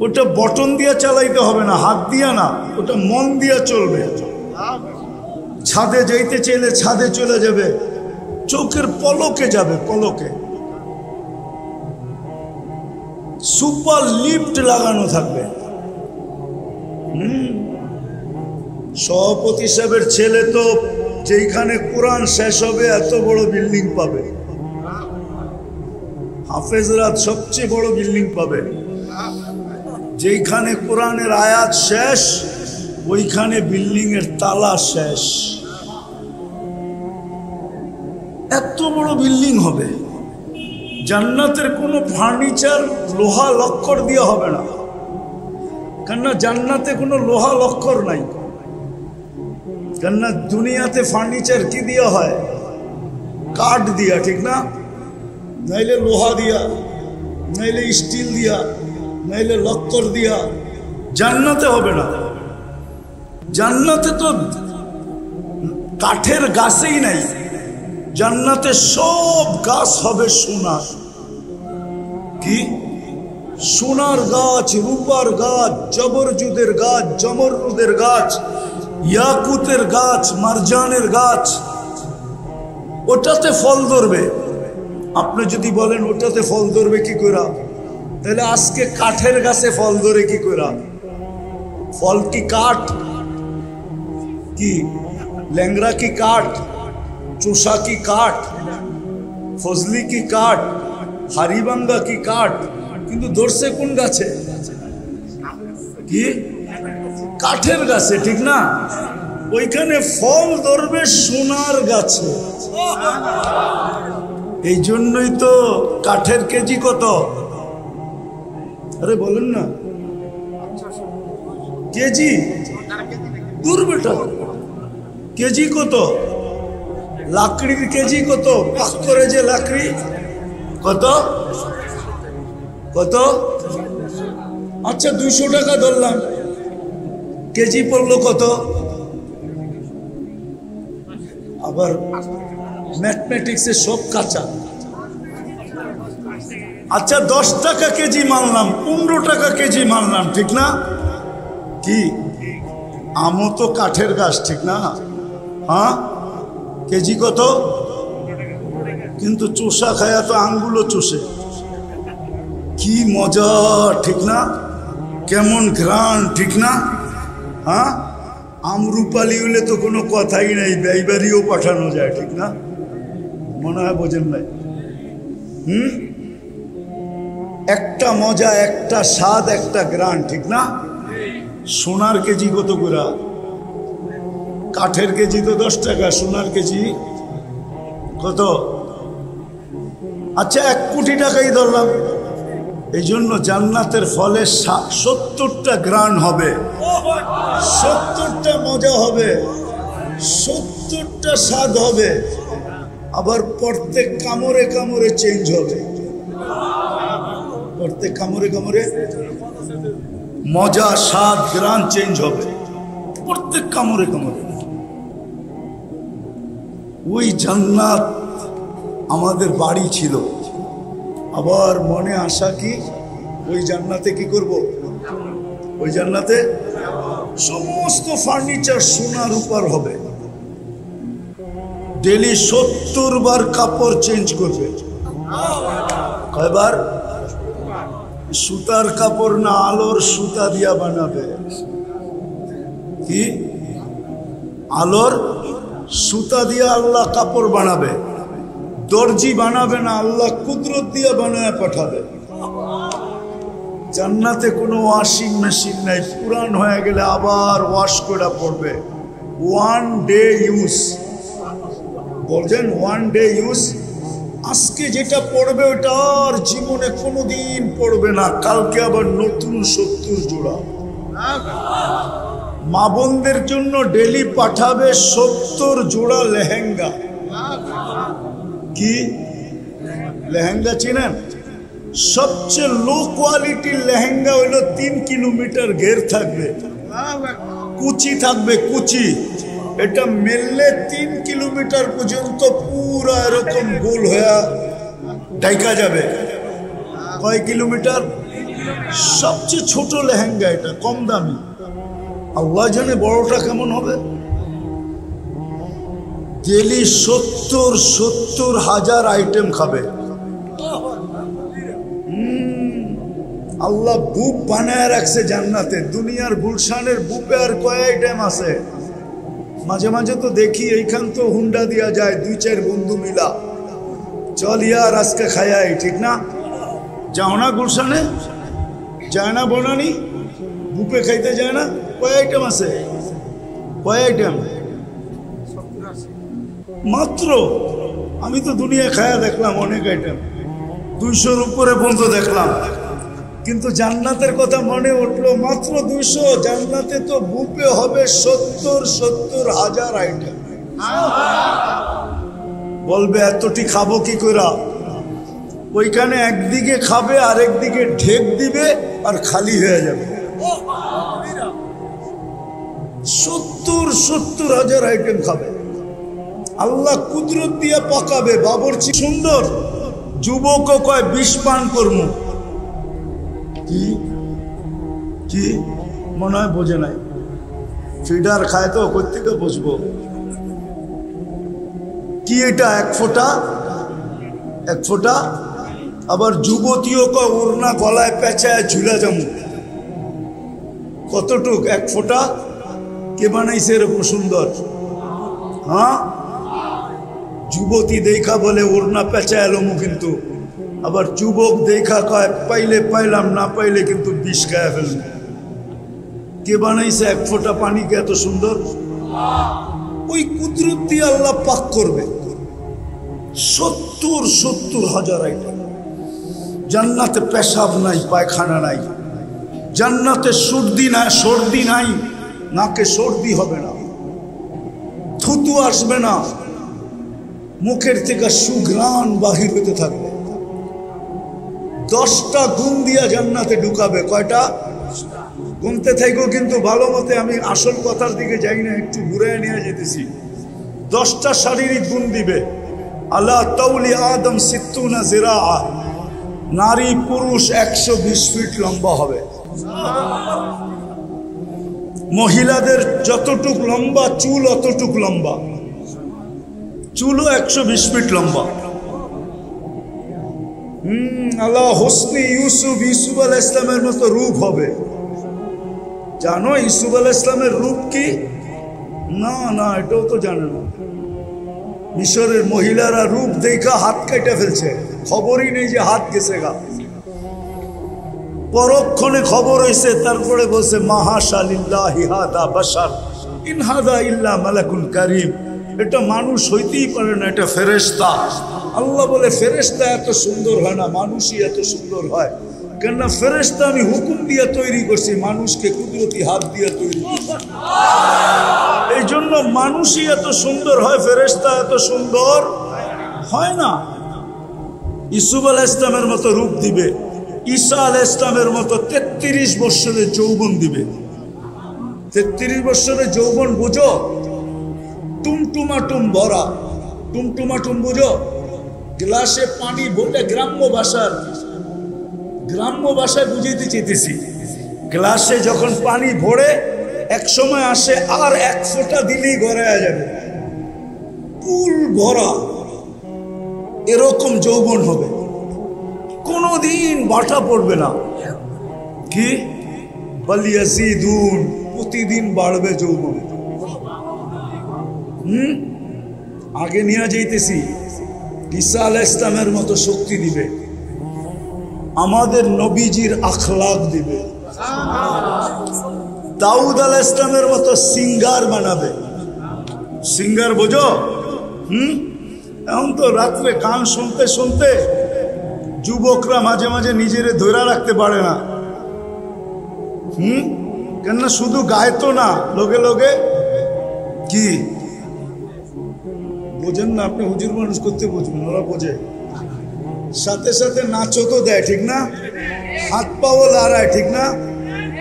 ওটা বটন দিয়ে চালাইতে হবে না, হাত দিয়া না, ওটা মন দিয়া চলবে। ছাদে যাইতে চাইলে ছাদে চলে যাবে, চোখের পলকে যাবে, পলকে। সুপার লিফট লাগানো থাকবে। সভাপতি সাহেবের ছেলে তো যেখানে কোরআন শেষ হবে এত বড় বিল্ডিং পাবে। হাফেজরা সবচেয়ে বড় বিল্ডিং পাবে। যেখানে কোরআনের আয়াত শেষ ওইখানে বিল্ডিং এর তালা শেষ। এত বড় বিল্ডিং হবে। জান্নাতের কোনো ফার্নিচার লোহা লক্কর দিয়ে হবে না, কেননা জান্নাতে কোনো লোহা লক্কর নাই। কেননা দুনিয়াতে ফার্নিচার কি দিয়া হয়? কাঠ দিয়া, ঠিক না? নাইলে লোহা দিয়া, নাইলে স্টিল দিয়া, নাইলে লক্কর দিয়া। জান্নাতে হবে না। জান্নাতে তো কাঠের গাছেই নাই। জান্নাতে সব গাছ হবে সোনার। কি? সোনার গাছ, রূপার গাছ, জবরজুদের গাছ, জমরুদের গাছ, ইয়াকুতের গাছ, মারজানের গাছ। ওটাতে ফল ধরবে। আপনি যদি বলেন ওটাতে ফল ধরবে কি করে, তাহলে আজকে কাঠের গাছে ফল ধরে কি করে? ফল কি কাঠ? কি ল্যাংড়া কি কাঠ? চোষা কি কাঠ? ফজলি কি কাঠ? হারিবাঙ্গা কি কাঠ? কিন্তু ধরছে কোন গাছে? কি? কাঠের গাছে, ঠিক না? ওইখানে ফল ধরবে সোনার গাছে। এই জন্যই তো কাঠের কেজি কত? আরে বলেন না, কেজি দূর বেটা, কেজি কত? লাকড়ির কেজি কত? পাক করে যে লাকড়ি কত কত? আচ্ছা 200 টাকা ধরলাম, কেজি পড়লো কত? আবার ম্যাথমেটিক্সে সব কাঁচা। আচ্ছা 10 টাকা কেজি মানলাম, 15 টাকা কেজি মানলাম, ঠিক না? কি আমও তো কাঠের গাছ, ঠিক না? হ্যাঁ, কেজি কত? কিন্তু চোষা খায়া তো আঙ্গুলও চষে। কি মজা, ঠিক না? কেমন ঘ্রাণ, ঠিক না? হ্যাঁ, আমরুপালি হলে তো কোনো কথাই নেই, ব্যয়বাড়িও পাঠানো যায়, ঠিক না? মনে হয় বোঝেন নাই? একটা মজা, একটা স্বাদ, একটা ঘ্রাণ, ঠিক না? সোনার কেজি কত করে? কাঠের কেজি তো 10 টাকা, সোনার কেজি কত? আচ্ছা 1 কোটি টাকাই ধরলাম। এই জন্য জান্নাতের ফলে 70টা ঘ্রাণ হবে, 70টা মজা হবে, 70টা স্বাদ হবে, আবার প্রত্যেক কামড়ে কামড়ে চেঞ্জ হবে। প্রত্যেক কামড়ে কামড়ে মজা, স্বাদ, ঘ্রাণ চেঞ্জ হবে, প্রত্যেক কামড়ে কামড়ে। ওই জান্নাত আমাদের বাড়ি ছিল। আবার মনে আশা কি, ওই জান্নাতে কি করব? ওই জান্নাতে সমস্ত ফার্নিচার সোনা রূপার হবে। ডেলি 70 বার কাপড় চেঞ্জ করবে। কয়বার? সুতার কাপড় না, আলোর সুতা দিয়া বানাবে। কি? আলোর সুতা দিয়া আল্লাহ কাপড় বানাবে। দর্জি বানাবে না, আল্লাহ কুদরত দিয়ে বানায় পাঠাবে। জান্নাতে কোনো ওয়াশিং মেশিন নাই, পুরান হয়ে গেলে আবার ওয়াশ করে পড়বে। 1 ডে ইউজ, বলছেন 1 ডে ইউজ। আজকে যেটা পড়বে ওটা আর জীবনে কোনোদিন পড়বে না, কালকে আবার নতুন 70 জোড়া। মা বোনদের জন্য ডেলি পাঠাবে 70 জোড়া লেহেঙ্গা। কি লেহেঙ্গা চিনেন? সবচেয়ে লো কোয়ালিটির লেহেঙ্গা হইলো 3 কিলোমিটার ঘের থাকবে, কুচি থাকবে, কুচি। এটা মেললে 3 কিলোমিটার পর্যন্ত পুরো এরকম গোল হয়ে ডাইকা যাবে। কয় কিলোমিটার? সবচেয়ে ছোট লেহেঙ্গা এটা, কম দামি। আল্লাহ জানে বড়টা কেমন হবে। ডেলি 70 হাজার আইটেম খাবে। আল্লাহ বুক বানায় রাখছে জান্নাতে। দুনিয়ার গুলশানের বুকে আর কয় আইটেম আছে? মাঝে মাঝে তো দেখি এইখান তো হুন্ডা দিয়া যায়, 2-4 বন্ধু মিলা, চল ইয়ার আজকে খায়াই, ঠিক না? যাও না গুলশানে, যায় না বনানি, বুকে খাইতে যায় না? কয় আইটেম আছে? কয় আইটেম মাত্র? আমি তো দুনিয়া খায়া দেখলাম অনেক আইটেম, 200-র উপরে পর্যন্ত দেখলাম। কিন্তু জান্নাতের কথা মনে উঠলো, মাত্র 200। জান্নাতে তো বুফে হবে 70 হাজার আইটেম। বলবে এতটি খাবো কি করে? ওইখানে একদিকে খাবে, আরেকদিকে ঢেক দিবে, আর খালি হয়ে যাবে। 70 হাজার আইটেম খাবে। আল্লাহ কুদরত দিয়ে পাকাবে, বাবরচি সুন্দর। যুবক কয় 20 পান করবো। কি কি মনে হয় বোঝে নাই? ফিডার খায় তো, কোথেকে বুঝবো? কি এটা? 1 ফোঁটা, 1 ফোঁটা। আবার যুবতীও কয় ওড়না গলায় পেঁচায় ঝুলা যাবো। কতটুক? 1 ফোঁটা। কে বানাইছে এরকম সুন্দর? হ্যাঁ, যুবতী দেখা বলে ওড়না পেঁচায় এলোমু, কিন্তু আবার যুবক দেখা কয় পাইলে পাইলাম, না পাইলে কিন্তু বিষ খায়া ফেলব। কে বানাইছে 1 ফোঁটা পানিকে এত সুন্দর? ওই কুদরত দিয়ে আল্লাহ পাক করবে। 70 হাজার আইটেম। জান্নাতে পেশাব নাই, পায়খানা নাই। জান্নাতে সর্দি নাই, সর্দি নাই, নাকে সর্দি হবে না, থুতু আসবে না, মুখের থেকে সুঘ্রাণ বাহির হতে থাকবে। 10টা গুণ দিয়া জান্নাতে ঢুকাবে। কয়টা? গুনতে থাকো, কিন্তু ভালো মতে আমি আসল কথার দিকে যাই না, একটু ঘুরে নিয়ে যেতেছি। 10টা শারীরিক গুণ দিবে। আল্লাহ তাউলি আদম সিত্তুনা জিরা, নারী পুরুষ 120 ফিট লম্বা হবে। মহিলাদের যতটুক লম্বা চুল অতটুক লম্বা, চুলও 120 ফিট লম্বা। আল্লাহ হোসনি ইউসুফ, ইউসুফ আলাইহিস ইসলামের মতো রূপ হবে। জানো ইউসুফ আলাইহিস ইসলামের রূপ কি? না না, এটাও তো জানে না। মিশরের মহিলারা রূপ দেখা হাত কেটে ফেলছে, খবরই নেই যে হাত গেছে গা। পরক্ষণে খবর হয়েছে, তারপরে বলছে মাহাশা লিল্লাহি হাদা বাশার ইন হাদা ইল্লা মালাকুল কারীম। এটা মানুষ হইতেই পারে না, এটা ফেরেশতা। আল্লাহ বলে ফেরেশতা এত সুন্দর হয় না, মানুষই এত সুন্দর হয়। কেননা ফেরেশতা আমি হুকুম দিয়ে তৈরি করছি, মানুষকে কুদরতি হাত দিয়ে তৈরি করছি। এই জন্য মানুষই এত সুন্দর হয়, ফেরেশতা এত সুন্দর হয় না। ইউসুফ আলাইহিস ইসলামের মতো রূপ দিবে, ঈসা আলাইহিস ইসলামের মতো 33 বছরের যৌবন দিবে। 33 বছরের যৌবন বুঝো? টুমটুমাটুম ভরা, টুমটুমাটুম বুঝো? গ্লাসে পানি ভরে, গ্রাম্য ভাষায় বুঝাইতে চেয়েছি। গ্লাসে যখন পানি ভরে এক সময় আসে আর 1 ফোঁটা দিলেই গড়ায়া যাবে, ফুল ভরা, এরকম যৌবন হবে, কোনোদিন বাটা পড়বে না। কি বালিয়াজিদুন, প্রতিদিন বাড়বে যৌবন। আগে নিয়ে যাইতেছি। ঈসা আলাইহিস ইসলামের মতো শক্তি দিবে, আমাদের নবীজির আখলাক দিবে। দাউদ আলাইহিস ইসলামের মতো সিঙ্গার বানাবে। সিঙ্গার বোঝো? এখন তো রাত্রে গান শুনতে শুনতে যুবকরা মাঝে মাঝে নিজেরে ধরে রাখতে পারে না। কেননা শুধু গায়তো না, লোকে লোকে কি বোঝেন না আপনি, হুজুর মানুষ করতে বুঝবেন, ওরা বোঝে। সাথে সাথে নাচও তো দেয়, ঠিক না? হাত পাও নাড়ায়, ঠিক না?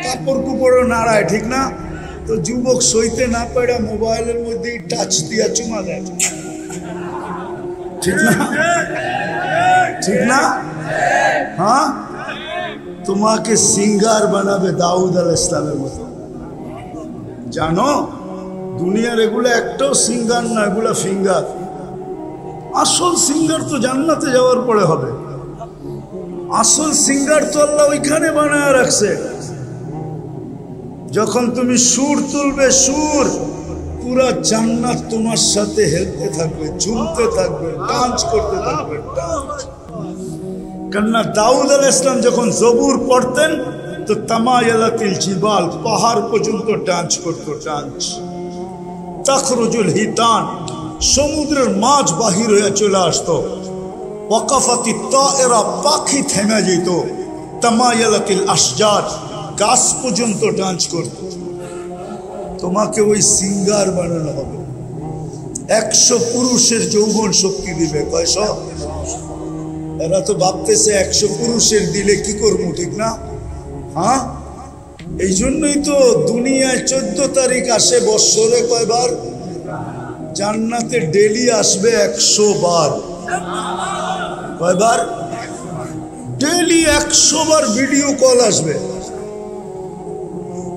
কাপড় কুপড়ও নাড়ায়, ঠিক না? তো যুবক সইতে না পারে মোবাইলের মধ্যে টাচ দিয়া চুমা দেয়, ঠিক না? ঠিক না? হ্যাঁ, তোমাকে সিঙ্গার বানাবে দাউদ আলাইহিস ইসলামের মতো। জানো দুনিয়ার এগুলো একটাও সিঙ্গার না, এগুলা ফিঙ্গার। আসল সিঙ্গার তো জান্নাতে যাওয়ার পরে হবে। আসল সিঙ্গার তো আল্লাহ ওইখানে বানায় রাখছে। যখন তুমি সুর তুলবে, সুর পুরা জান্নাত তোমার সাথে হেলতে থাকবে, ঝুমতে থাকবে, ডান্স করতে থাকবে। কেননা দাউদ আলাইহিস সালাম যখন জবুর পড়তেন তো তামায়ালাতিল জিবাল, পাহাড় পর্যন্ত ডান্স করতো, ডান্স। তাখরুজুল হিতান, সমুদ্রের মাছ বাহির হয়ে চলে আসতো। ওয়াকাফাতি তায়রা, পাখি থেমে যেত। তামায়ালাতিল আশজার, গাছ পর্যন্ত ডান্স করত। তোমাকে ওই সিঙ্গার বানানো হবে। 100 পুরুষের যৌবন শক্তি দিবে। কয়শ? এরা তো ভাবতেছে 100 পুরুষের দিলে কি করবো, ঠিক না? হ্যাঁ, এই জন্যই তো দুনিয়ায় 14 তারিখ আসে বৎসরে কয়বার? জান্নাতে ডেলি আসবে 100 বার। কয়বার? ডেলি 100 বার ভিডিও কল আসবে।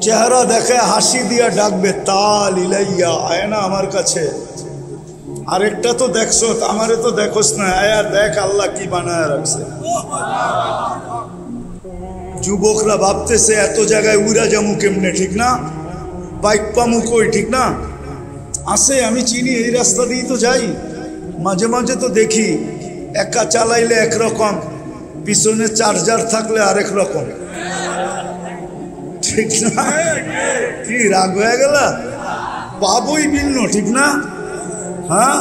চেহারা দেখে হাসি দিয়া ডাকবে, তাল ইলাইয়া, আয় না আমার কাছে। আরেকটা তো দেখছো, আমারে তো দেখোস না, আয়া দেখ আল্লাহ কি বানায় রাখছে। যুবকরা ভাবতেছে এত জায়গায় উড়া যামু কেমনে, ঠিক না? বাইক পামু কই, ঠিক না? আসে, আমি চিনি, এই রাস্তা দিয়ে তো যাই, মাঝে মাঝে তো দেখি একা চালাইলে একরকম, পিছনে চার্জার থাকলে আরেক রকম, ঠিক না? কি রাগ হয়ে গেল? পাবই ভিন্ন, ঠিক না? হ্যাঁ,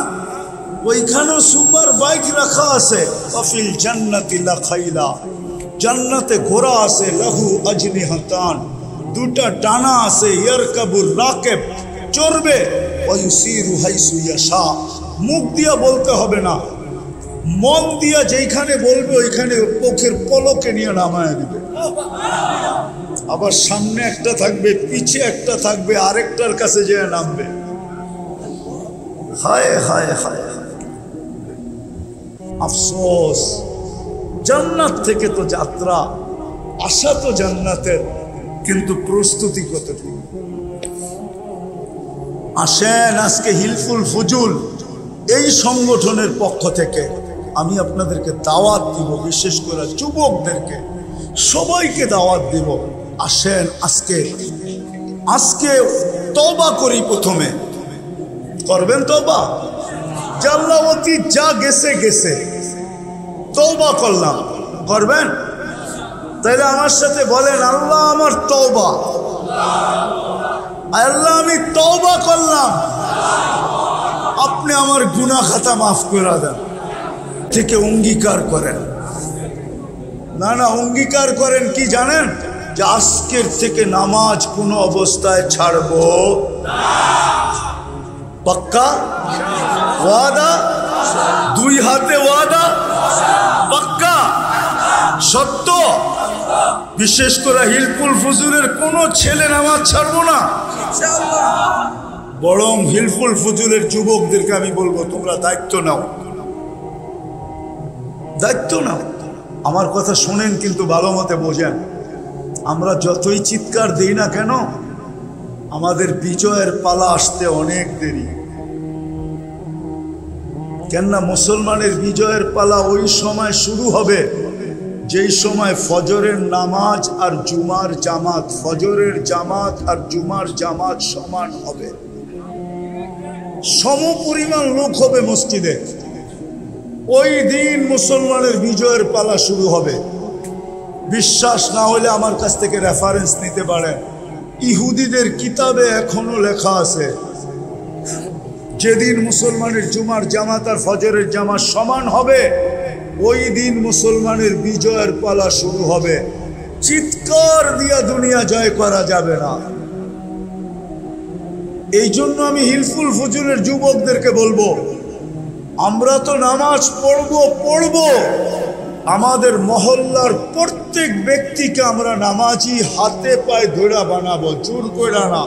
ওইখানেও সুপার বাইক রাখা আছে। অফিল জান্নাতি লা খাইলা, জান্নাতে ঘোড়া আছে। লাহু আজনিহাতান, 2টা ডানা আছে। ইয়ারকাবুর রাকিব, চড়বে। ওয়ায়ুসিরু হাইসু ইয়াশা, মুখ দিয়া বলতে হবে না, মন দিয়া যেইখানে বলবে ওইখানে চোখের পলকে নিয়ে নামায় দিবে। আবার সামনে একটা থাকবে, পিছে একটা থাকবে, আরেকটার কাছে যেয়ে নামবে। হায় হায় হায় আফসোস, জান্নাত থেকে তো যাত্রা, আশা তো জান্নাতের, কিন্তু প্রস্তুতি কতটুকু? আসেন আজকে হিলফুল ফুজুল এই সংগঠনের পক্ষ থেকে আমি আপনাদেরকে দাওয়াত দিব, বিশেষ করে যুবকদেরকে, সবাইকে দাওয়াত দিব। আসেন আজকে তওবা করি। প্রথমে করবেন তওবা, জাল্লাওয়াতি যা গেছে গেছে, তওবা করলাম, করবেন? তাইলে আমার সাথে বলেন, আল্লাহ আমার তওবা, আল্লাহ আমি তওবা করলাম, আপনি আমার গুনাহ খাতা মাফ করে দেন। থেকে অঙ্গীকার করেন, না অঙ্গীকার করেন কি জানেন? যে আজকের থেকে নামাজ কোনো অবস্থায় ছাড়বো না। পাক্কা ওয়াদা? দুই হাতে ওয়াদা? পাক্কা সত্য? বিশেষ করে হিলফুল ফুজুলের কোনো ছেলে নামাজ ছাড়বো না বরং হিলফুল ফুজুলের যুবকদেরকে আমি বলবো, তোমরা দায়িত্ব নাও, দায়িত্ব নাও। আমার কথা শোনেন কিন্তু ভালো মতে বোঝেন। আমরা যতই চিৎকার দিই না কেন, আমাদের বিজয়ের পালা আসতে অনেক দেরি। কেননা মুসলমানের বিজয়ের পালা ওই সময় শুরু হবে যেই সময় ফজরের নামাজ আর জুমার জামাত, ফজরের জামাত আর জুমার জামাত সমান হবে, সম পরিমাণ লোক হবে মসজিদে। ওই দিন মুসলমানের বিজয়ের পালা শুরু হবে। বিশ্বাস না হলে আমার কাছ থেকে রেফারেন্স নিতে পারেন। ইহুদিদের কিতাবে এখনো লেখা আছে, যেদিন মুসলমানের জুমার জামাত আর ফজরের জামাত সমান হবে, ওই দিন মুসলমানের বিজয়ের পালা শুরু হবে। চিৎকার দিয়া দুনিয়া জয় করা যাবে না। এই জন্য আমি হিলফুল ফুজুলের যুবকদেরকে বলবো, আমরা তো নামাজ পড়বো, আমাদের মহল্লার প্রত্যেক ব্যক্তিকে আমরা নামাজি হাতে পায়ে ধরে বানাবো, জোর করে না।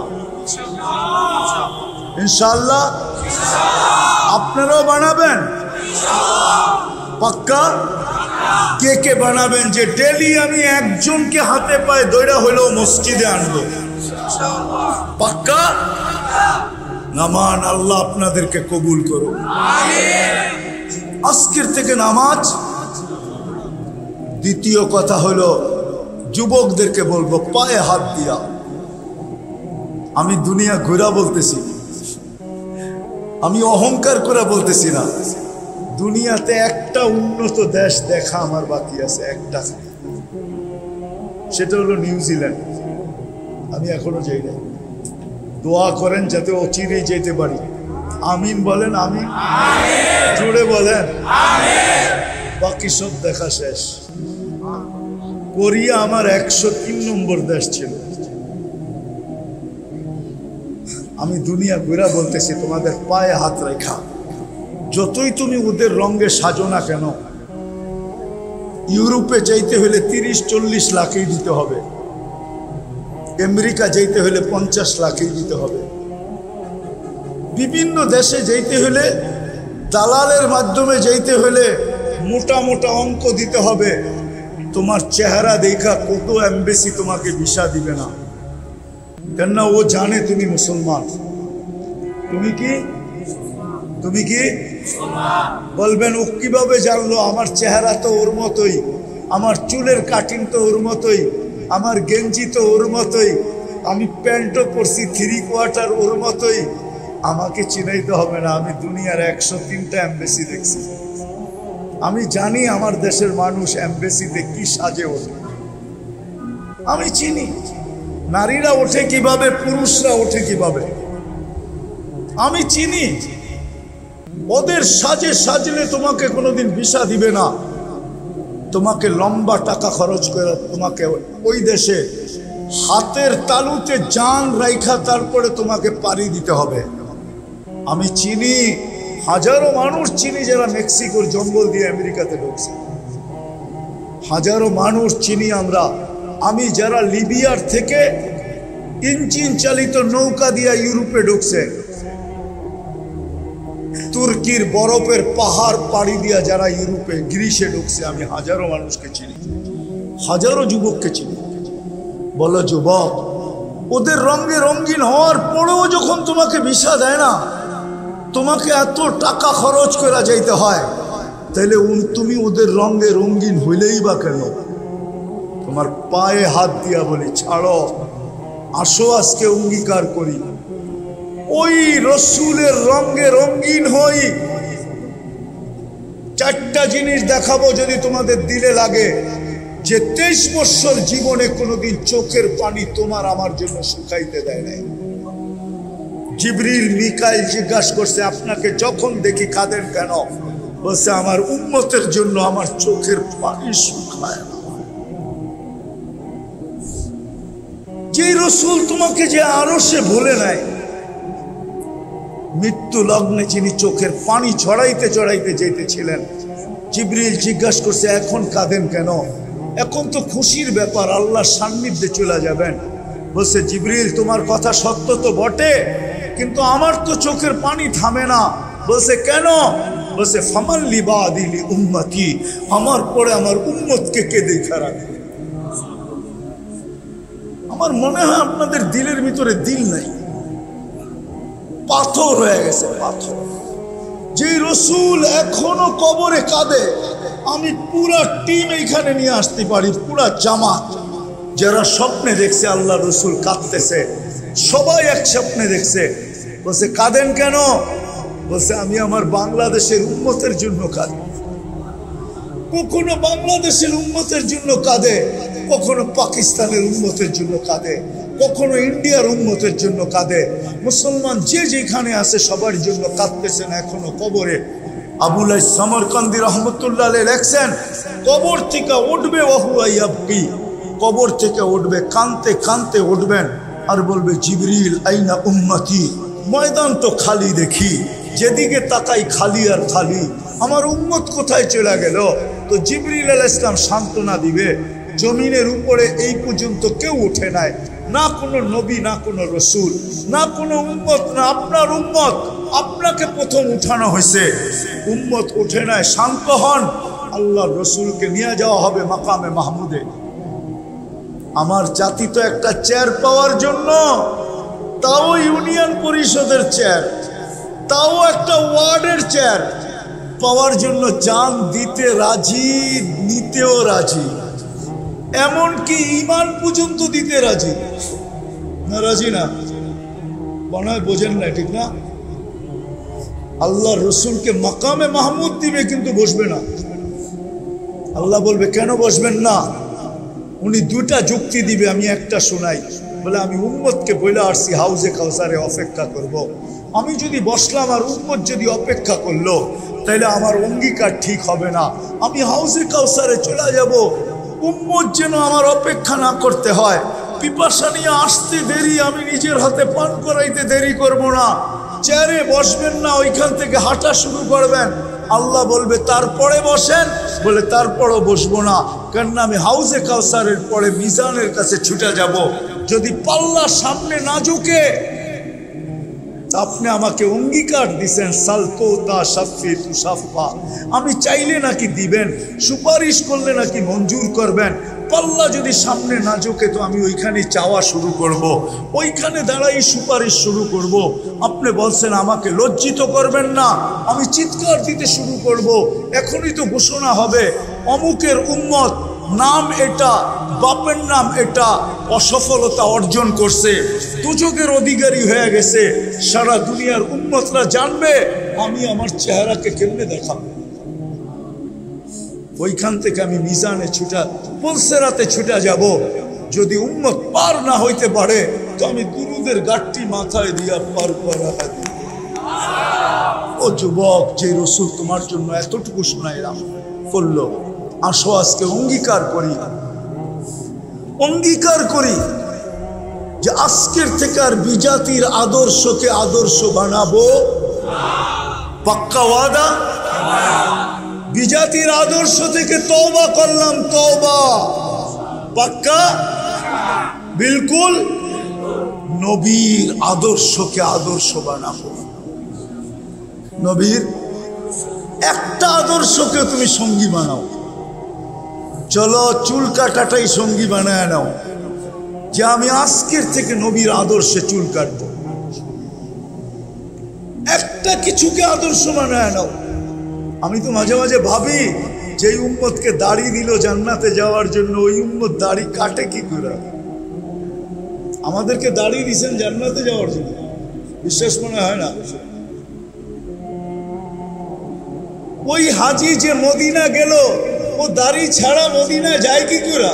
ইনশাআল্লাহ আপনারাও বানাবেন? পাক্কা? কে কে বানাবেন যে ডেলি আমি একজনকে হাতে পায়ে ধরে হলেও মসজিদে আনবো? পাক্কা? নামান আল্লাহ আপনাদেরকে কবুল করুন। আজকের থেকে নামাজ। দ্বিতীয় কথা হলো, যুবকদেরকে বলবো পায়ে হাত দিয়া, আমি দুনিয়া ঘুরা বলতেছি, আমি অহংকার করে বলতেছি না, দুনিয়াতে একটা উন্নত দেশ দেখা আমার বাকি আছে, একটা, সেটা হলো নিউজিল্যান্ড। আমি এখনো যাই না। দোয়া করেন যাতে অচিরেই যেতে পারি। আমিন বলেন, আমিন জোরে বলেন। বাকি সব দেখা শেষ। কোরিয়া আমার 103 নম্বর দেশ ছিল। আমি দুনিয়া ঘুরা বলতেছি, তোমাদের পায়ে হাত রেখা, যতই তুমি ওদের রঙে সাজো না কেন, ইউরোপে যাইতে হলে 30-40 লাখই দিতে হবে, আমেরিকা যাইতে হলে 50 লাখই দিতে হবে, বিভিন্ন দেশে যাইতে হলে দালালের মাধ্যমে যাইতে হলে মোটা মোটা অঙ্ক দিতে হবে। তোমার চেহারা দেখা কত এমবেসি তোমাকে ভিসা দিবে না, কেননা ও জানে তুমি মুসলমান। তুমি কি বলবেন, ও কিভাবে জানলো? আমার চেহারা তো ওর মতোই, আমার চুলের কাটিং তো ওর মতোই, আমার গেঞ্জি তো ওর মতোই, আমি প্যান্টও পরছি 3/4 ওর মতোই। আমাকে চিনাইতে হবে না, আমি দুনিয়ার 103টা এমবেসি দেখছি। আমি জানি আমার দেশের মানুষ এমবেসিতে কি সাজে ওঠে, আমি চিনি। নারীরা ওঠে কিভাবে, পুরুষরা ওঠে কিভাবে, আমি চিনি। ওদের সাজে সাজলে তোমাকে কোনোদিন ভিসা দিবে না। তোমাকে লম্বা টাকা খরচ করে তোমাকে ওই দেশে হাতের তালুতে জান রাইখা তারপরে তোমাকে পাড়ি দিতে হবে। আমি চিনি, হাজারো মানুষ চিনি যারা মেক্সিকোর জঙ্গল দিয়ে আমেরিকাতে ঢুকছে। হাজারো মানুষ চিনি আমরা আমি যারা লিবিয়ার থেকে ইঞ্জিন চালিত নৌকা দিয়া ইউরোপে ঢুকছে, তুর্কির বরফের পাহাড় পাড়ি দিয়া যারা ইউরোপে গ্রিসে ঢুকছে, আমি হাজারো মানুষকে চিনি, হাজারো যুবককে চিনি। বলো যুবক, ওদের রঙে রঙিন হওয়ার পরেও যখন তোমাকে ভিসা দেয় না, তোমাকে এত টাকা খরচ করা যাইতে হয়, তাহলে তুমি ওদের রঙে রঙিন হইলেই বা কেন? তোমার পায়ে হাত দিয়া বলি, ছাড়ো, আসো আজকে অঙ্গীকার করি, ওই রসুলের রঙে রঙিন হই। চারটা জিনিস দেখাবো যদি তোমাদের দিলে লাগে, যে 23 বছর জীবনে কোনোদিন চোখের পানি তোমার আমার জন্য শুকাইতে দেয় নাই। জিবরিল মিকাইল জিজ্ঞাসা করছে, আপনাকে যখন দেখি কাঁদেন কেন? বলছে, আমার উম্মতের জন্য আমার চোখের পানি শুকায় না। যে রসুল তোমাকে যে আরশে ভুলে নাই, মৃত্যু লগ্নে যিনি চোখের পানি ছড়াইতে ছড়াইতে যেতেছিলেন, জিবরিল জিজ্ঞাসা করছে, এখন কাঁদেন কেন? এখন তো খুশির ব্যাপার, আল্লাহর সান্নিধ্যে চলে যাবেন। বলছে, জিবরিল তোমার কথা সত্য তো বটে, কিন্তু আমার তো চোখের পানি থামে না। বলছে, কেন? বলছে, ফামান লিবাদিলি উম্মতি, আমার পরে আমার উম্মতকে কে দেখা রাখে? আমার মনে হয় আপনাদের দিলের ভিতরে দিল নাই, পাথর হয়ে গেছে পাথর। যে রসুল এখনো কবরে কাঁদে, আমি পুরা টিম এইখানে নিয়ে আসতে পারি, পুরা জামাত, যারা স্বপ্নে দেখছে আল্লাহ রসুল কাঁদতেছে, সবাই এক স্বপ্নে দেখছে। বলছে, কাঁদেন কেন? বলছে, আমি আমার বাংলাদেশের উম্মতের জন্য কাঁদি। কখনো বাংলাদেশের উম্মতের জন্য কাঁদে, কখনো পাকিস্তানের উম্মতের জন্য কাঁদে, কখনো ইন্ডিয়ার উম্মতের জন্য কাঁদে। মুসলমান যে যেখানে আছে সবার জন্য কাঁদতেছেন এখনো কবরে। আবুল সামরকান্দি রহমতুল্লাহ আলাইহি লেখছেন, কবর থেকে উঠবে ওয়াহুয়াইয়াবকি, কবর থেকে উঠবে, কানতে কানতে উঠবেন, আর বলবে, জিবরিল আইনা উম্মতি, ময়দান তো খালি দেখি, যেদিকে তাকাই খালি আর খালি, আমার উম্মত কোথায় চলে গেল? তো জিবরিল আলাইহিস সালাম সান্ত্বনা দিবে, জমিনের উপরে এই পর্যন্ত কেউ ওঠে নাই, না কোনো নবী, না কোনো রসুল, না কোনো উম্মত, না আপনার উম্মত, আপনাকে প্রথম উঠানো হয়েছে, উম্মত ওঠে নাই, শান্ত হন, আল্লাহর রসুলকে নিয়ে যাওয়া হবে মাকামে মাহমুদে। আমার জাতি তো একটা চেয়ার পাওয়ার জন্য, তাও ইউনিয়ন পরিষদের চেয়ার, তাও একটা ওয়ার্ডের চেয়ার পাওয়ার জন্য জান দিতে রাজি, নিতেও রাজি, এমনকি ইমান পর্যন্ত দিতে রাজি। না রাজি না? মনে হয় বোঝেন না, ঠিক না? আল্লাহ রসুলকে মাকামে মাহমুদ দিবে, কিন্তু বসবে না। আল্লাহ বলবে, কেন বসবেন না? উনি দুটা যুক্তি দিবে, আমি একটা শোনাই। বলে, আমি উম্মতকে বলে আসছি হাউজে কাউসারে অপেক্ষা করব। আমি যদি বসলাম আর উম্মত যদি অপেক্ষা করলো, তাহলে আমার অঙ্গীকার ঠিক হবে না। আমি হাউজে কাউসারে চলে যাব, উম্মত যেন আমার অপেক্ষা না করতে হয়। পিপাসা নিয়ে আসতে দেরি, আমি নিজের হাতে পান করাইতে দেরি করব না। চেয়ারে বসবেন না, ওইখান থেকে হাঁটা শুরু করবেন। আল্লাহ বলবে, তারপরে বসেন। বলে, তারপরও বসবো না, কেননা আমি হাউজে কাউসারের পরে মিজানের কাছে ছুটে যাব। যদি পাল্লা সামনে না ঝুঁকে, আপনি আমাকে অঙ্গীকার দিছেন, সালতো তা সাফি তু সাফা, আমি চাইলে নাকি দিবেন, সুপারিশ করলে নাকি মঞ্জুর করবেন। পাল্লা যদি সামনে না ঝুঁকে, তো আমি ওইখানে চাওয়া শুরু করব, ওইখানে দাঁড়াই সুপারিশ শুরু করব। আপনি বলছেন আমাকে লজ্জিত করবেন না, আমি চিৎকার দিতে শুরু করব। এখনই তো ঘোষণা হবে, অমুকের উম্মত, নাম এটা, বাপের নাম এটা, অসফলতা অর্জন করছে, দুজকের অধিকারী হয়ে গেছে। সারা দুনিয়ার উম্মতরা জানবে আমি আমার চেহারাকে কেমনে দেখাবো। ওইখান থেকে আমি মিজানে ছুটা, পুলসেরাতে ছুটা যাব। যদি উম্মত পার না হইতে পারে, তো আমি দুরুদের গাঠটি মাথায় দিয়া পার করা দিব। ও যুবক, যে রসুল তোমার জন্য এতটুকু শোনাইলাম করলো, আসো আজকে অঙ্গীকার করি, অঙ্গীকার করি যে আজকের থেকে আর বিজাতির আদর্শকে আদর্শ বানাবো। পাক্কা ওয়াদা? বিজাতির আদর্শ থেকে তওবা করলাম, তওবা। পাক্কা বিলকুল নবীর আদর্শকে আদর্শ বানাবো। নবীর একটা আদর্শকে তুমি সঙ্গী বানাও। চলো চুল কাটাটাই সঙ্গী বানায় নাও, যে আমি আজকের থেকে নবীর আদর্শে চুল কাটবো। একটা কিছুকে আদর্শ বানায় নাও। আমি তো মাঝে মাঝে ভাবি, যে উম্মতকে দাড়ি দিল জান্নাতে যাওয়ার জন্য, ওই উম্মত দাড়ি কাটে কি করে? আমাদেরকে দাড়ি দিয়েছেন জান্নাতে যাওয়ার জন্য, বিশ্বাস মনে হয় না? ওই হাজি যে মদিনা গেল, ও দাড়ি ছাড়া মদিনা যায় কি করে?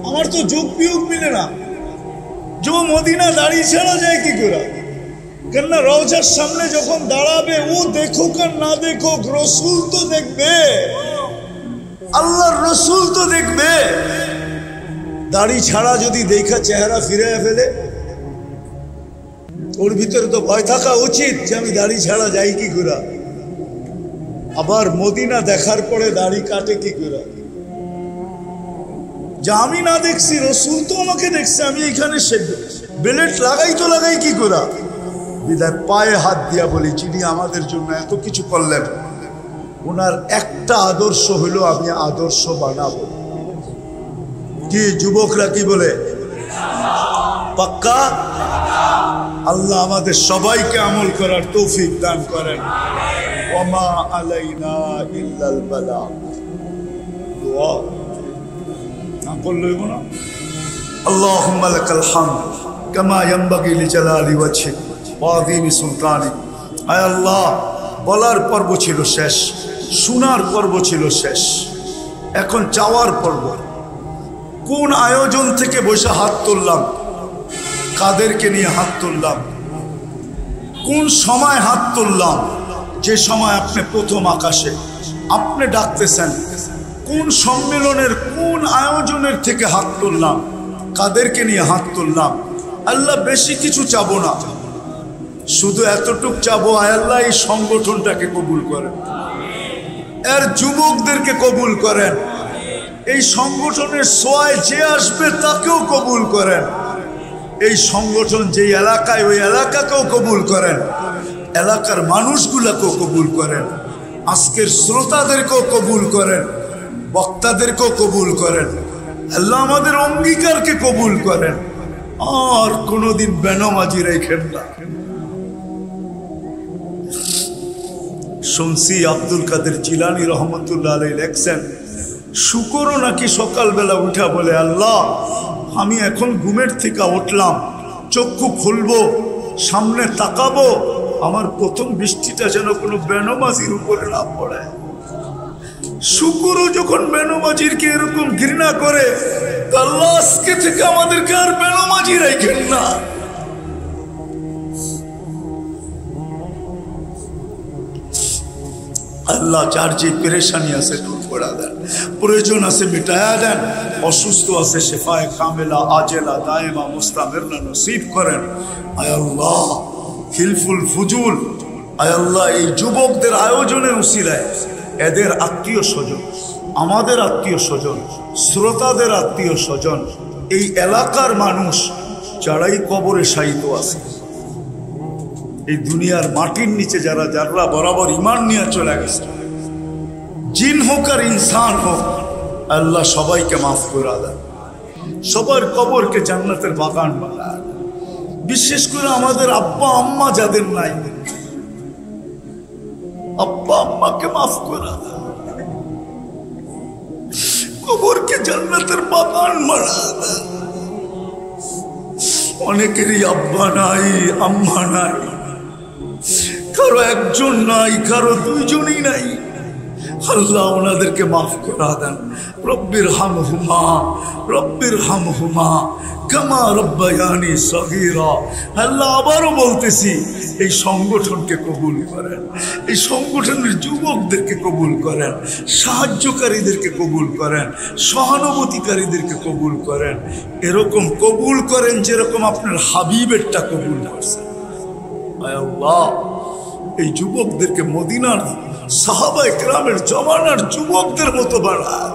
আমার তো যোগ বিয়োগ মিলে না। যে মদিনা দাড়ি ছাড়া যায় কি করে? কেননা রওজার সামনে যখন দাঁড়াবে, ও দেখুক আর না দেখুক, রসুল তো দেখবে, আল্লাহর রসুল তো দেখবে। দাড়ি ছাড়া যদি দেখা চেহারা ফিরে ফেলে, ওর ভিতরে তো ভয় থাকা উচিত যে আমি দাড়ি ছাড়া যাই কি করে। আবার মদিনা দেখার পরে দাড়ি কাটে কি করে? যা আমি না দেখছি, রসুল তো আমাকে দেখছে, আমি এখানে বেলেট লাগাই তো লাগাই কি করে? বিদায় পায়ে হাত দিয়া বলি, যিনি আমাদের জন্য এত কিছু করলেন, ওনার একটা আদর্শ হলো আমি আদর্শ বানাবো। কি যুবকরা কি বলে? পাক্কা? আল্লাহ আমাদের সবাইকে আমল করার তৌফিক দান করেন। ওমা আলাইনা ইল্লাল বালাগ। দোয়া না করলেই না। আল্লাহুম্মা লাকাল হামদ কামা ইয়ানবাগি লিজালালি ওয়াজহিক ওয়া আযীমি সুলতানিক। আয় আল্লাহ, বলার পর্ব ছিল শেষ, শোনার পর্ব ছিল শেষ, এখন চাওয়ার পর্ব। কোন আয়োজন থেকে বসে হাত তুললাম, কাদেরকে নিয়ে হাত তুললাম, কোন সময় হাত তুললাম? যে সময় আপনি প্রথম আকাশে আপনি ডাকতেছেন। কোন সম্মেলনের, কোন আয়োজনের থেকে হাত তুললাম, কাদেরকে নিয়ে হাত তুললাম? আল্লাহ বেশি কিছু চাবো না, শুধু এতটুক চাবো, আয় আল্লাহ এই সংগঠনটাকে কবুল করেন, এর যুবকদেরকে কবুল করেন, এই সংগঠনের সোয়ায় যে আসবে তাকেও কবুল করেন, এই সংগঠন যেই এলাকায় ওই এলাকাকেও কবুল করেন, এলাকার মানুষগুলাকেও কবুল করেন, আজকের শ্রোতাদেরকেও কবুল করেন, বক্তাদেরকেও কবুল করেন। আল্লাহ আমাদের অঙ্গীকারকে কবুল করেন, আর কোনোদিন বেনামাজি রেখেন না। শুনছি আব্দুল কাদের জিলানী রহমতুল্লাহ আলাইহি লেখছেন, শুকরও নাকি সকালবেলা উঠা বলে, আল্লাহ আমি এখন ঘুমের থেকে উঠলাম, চক্ষু খুলবো, সামনে তাকাবো, আমার প্রথম বৃষ্টিটা যেন কোনো বেনামাজির উপরে না পড়ে। শুকরও যখন বেনামাজিরকে এরকম ঘৃণা করে, আল্লাহ আজকে থেকে আমাদেরকে আর বেনামাজি রাখেন না। আল্লাহ যার যে পেরেশানি আছে দূর করে দেন, প্রয়োজন আছে মিটায়া দেন, অসুস্থ আছে শেফায়ে কামেলা আজেলা দায়েমা মুস্তামিরনা নসিব করেন। আয় আল্লাহ হিলফুল ফুজুল, আয় আল্লাহ এই যুবকদের আয়োজনের উসিলায় এদের আত্মীয় স্বজন, আমাদের আত্মীয় স্বজন, শ্রোতাদের আত্মীয় স্বজন, এই এলাকার মানুষ যারাই কবরে শায়িত আছে, এই দুনিয়ার মাটির নিচে যারা যারা বরাবর ঈমান নিয়ে চলে গেছে, জিন হোক আর ইনসান হোক, আল্লাহ সবাইকে মাফ করে দেন, সবার কবরকে জান্নাতের বাগান বানায়। বিশেষ করে আমাদের আব্বা আম্মা যাদের নাই, আব্বা আম্মাকে মাফ করে দেন, কবরকে জান্নাতের বাগান বানায় দেন। অনেকেরই আব্বা নাই, আম্মা নাই, কারো একজন নাই, কারো দুইজনই নাই। আল্লাহ ওনাদেরকে মাফ করে দেন। রব্বির হামহুমা, রব্বির হামহুমা কামা রব্বায়ানি সগীরা। আল্লাহ আবারও বলতেছি, এই সংগঠনকে কবুল করেন, এই সংগঠনের যুবকদেরকে কবুল করেন, সাহায্যকারীদেরকে কবুল করেন, সহানুভূতিকারীদেরকে কবুল করেন, এরকম কবুল করেন যেরকম আপনার হাবিবেরটা কবুল করছেন। আল্লাহ এই যুবকদেরকে মদিনার সাহাবায়ে কেরামের জমানার যুবকদের মতো বানান।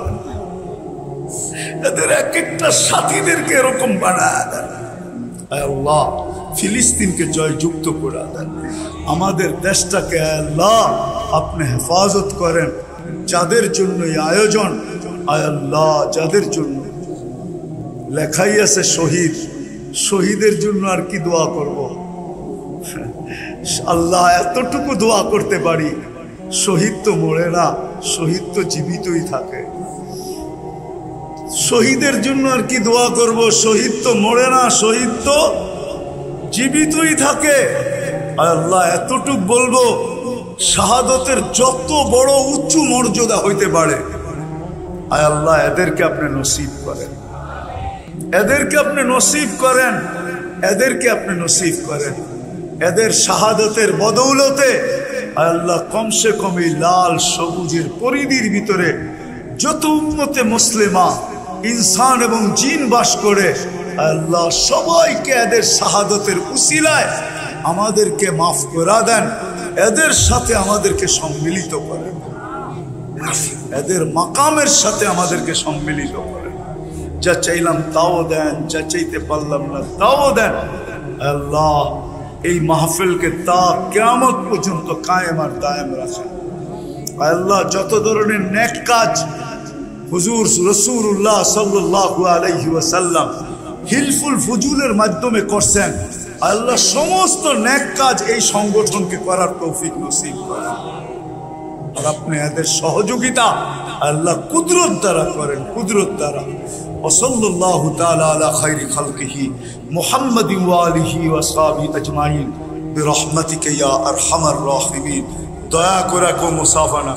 এদের এক একটা সাথীদেরকে এরকম বানায় দেন। আল্লাহ ফিলিস্তিনকে জয়যুক্ত করে দেন, আমাদের দেশটাকে আল্লাহ আপনি হেফাজত করেন। যাদের জন্য এই আয়োজন, আল্লাহ যাদের জন্য লেখাই আছে শহীদ, শহীদের জন্য আর কি দোয়া করব। আল্লাহ এতটুকু দোয়া করতে পারি, শহীদ তো মরে না, শহীদ তো জীবিতই থাকে। শহীদের জন্য আর কি দোয়া করব, শহীদ তো মরে না, শহীদ তো জীবিতই থাকে। আল্লাহ এতটুক বলবো, শাহাদতের যত বড় উঁচু মর্যাদা হইতে পারে, আয় আল্লাহ এদেরকে আপনি নসিব করেন, এদেরকে আপনি নসিব করেন, এদেরকে আপনি নসিব করেন। এদের শাহাদতের বদৌলতে আল্লাহ কমসে কম এই লাল সবুজের পরিধির ভিতরে যত উম্মতে মুসলিমা ইনসান এবং জিন বাস করে, আল্লাহ সবাইকে এদের শাহাদতের উসিলায় আমাদেরকে মাফ করে দেন, এদের সাথে আমাদেরকে সম্মিলিত করেন, এদের মাকামের সাথে আমাদেরকে সম্মিলিত করেন। যা চাইলাম তাও দেন, যা চাইতে পারলাম না তাও দেন। আল্লাহ এই মাহফিলকে তা কিয়ামত পর্যন্ত কায়েম আর দায়েম রাখেন। আল্লাহ যত ধরনের নেক কাজ হুজুর রাসূলুল্লাহ সাল্লাল্লাহু আলাইহি ওয়াসাল্লাম হিলফুল ফুজুলের মাধ্যমে করছেন, আল্লাহ সমস্ত নেক কাজ এই সংগঠনকে করার তৌফিক নসিব করেন। আর আপনি এদের সহযোগিতা আল্লাহ কুদরত দ্বারা করেন, কুদরত দ্বারা। ওয়াসাল্লাল্লাহু তাআলা আলা খায়রি খালকিহি মুহাম্মাদিন ওয়া আলিহি ওয়া আসহাবিহি আজমাইন বিরহমাতিকা ইয়া আরহামার রাহিমিন। দয়া করে কো মুসাফানা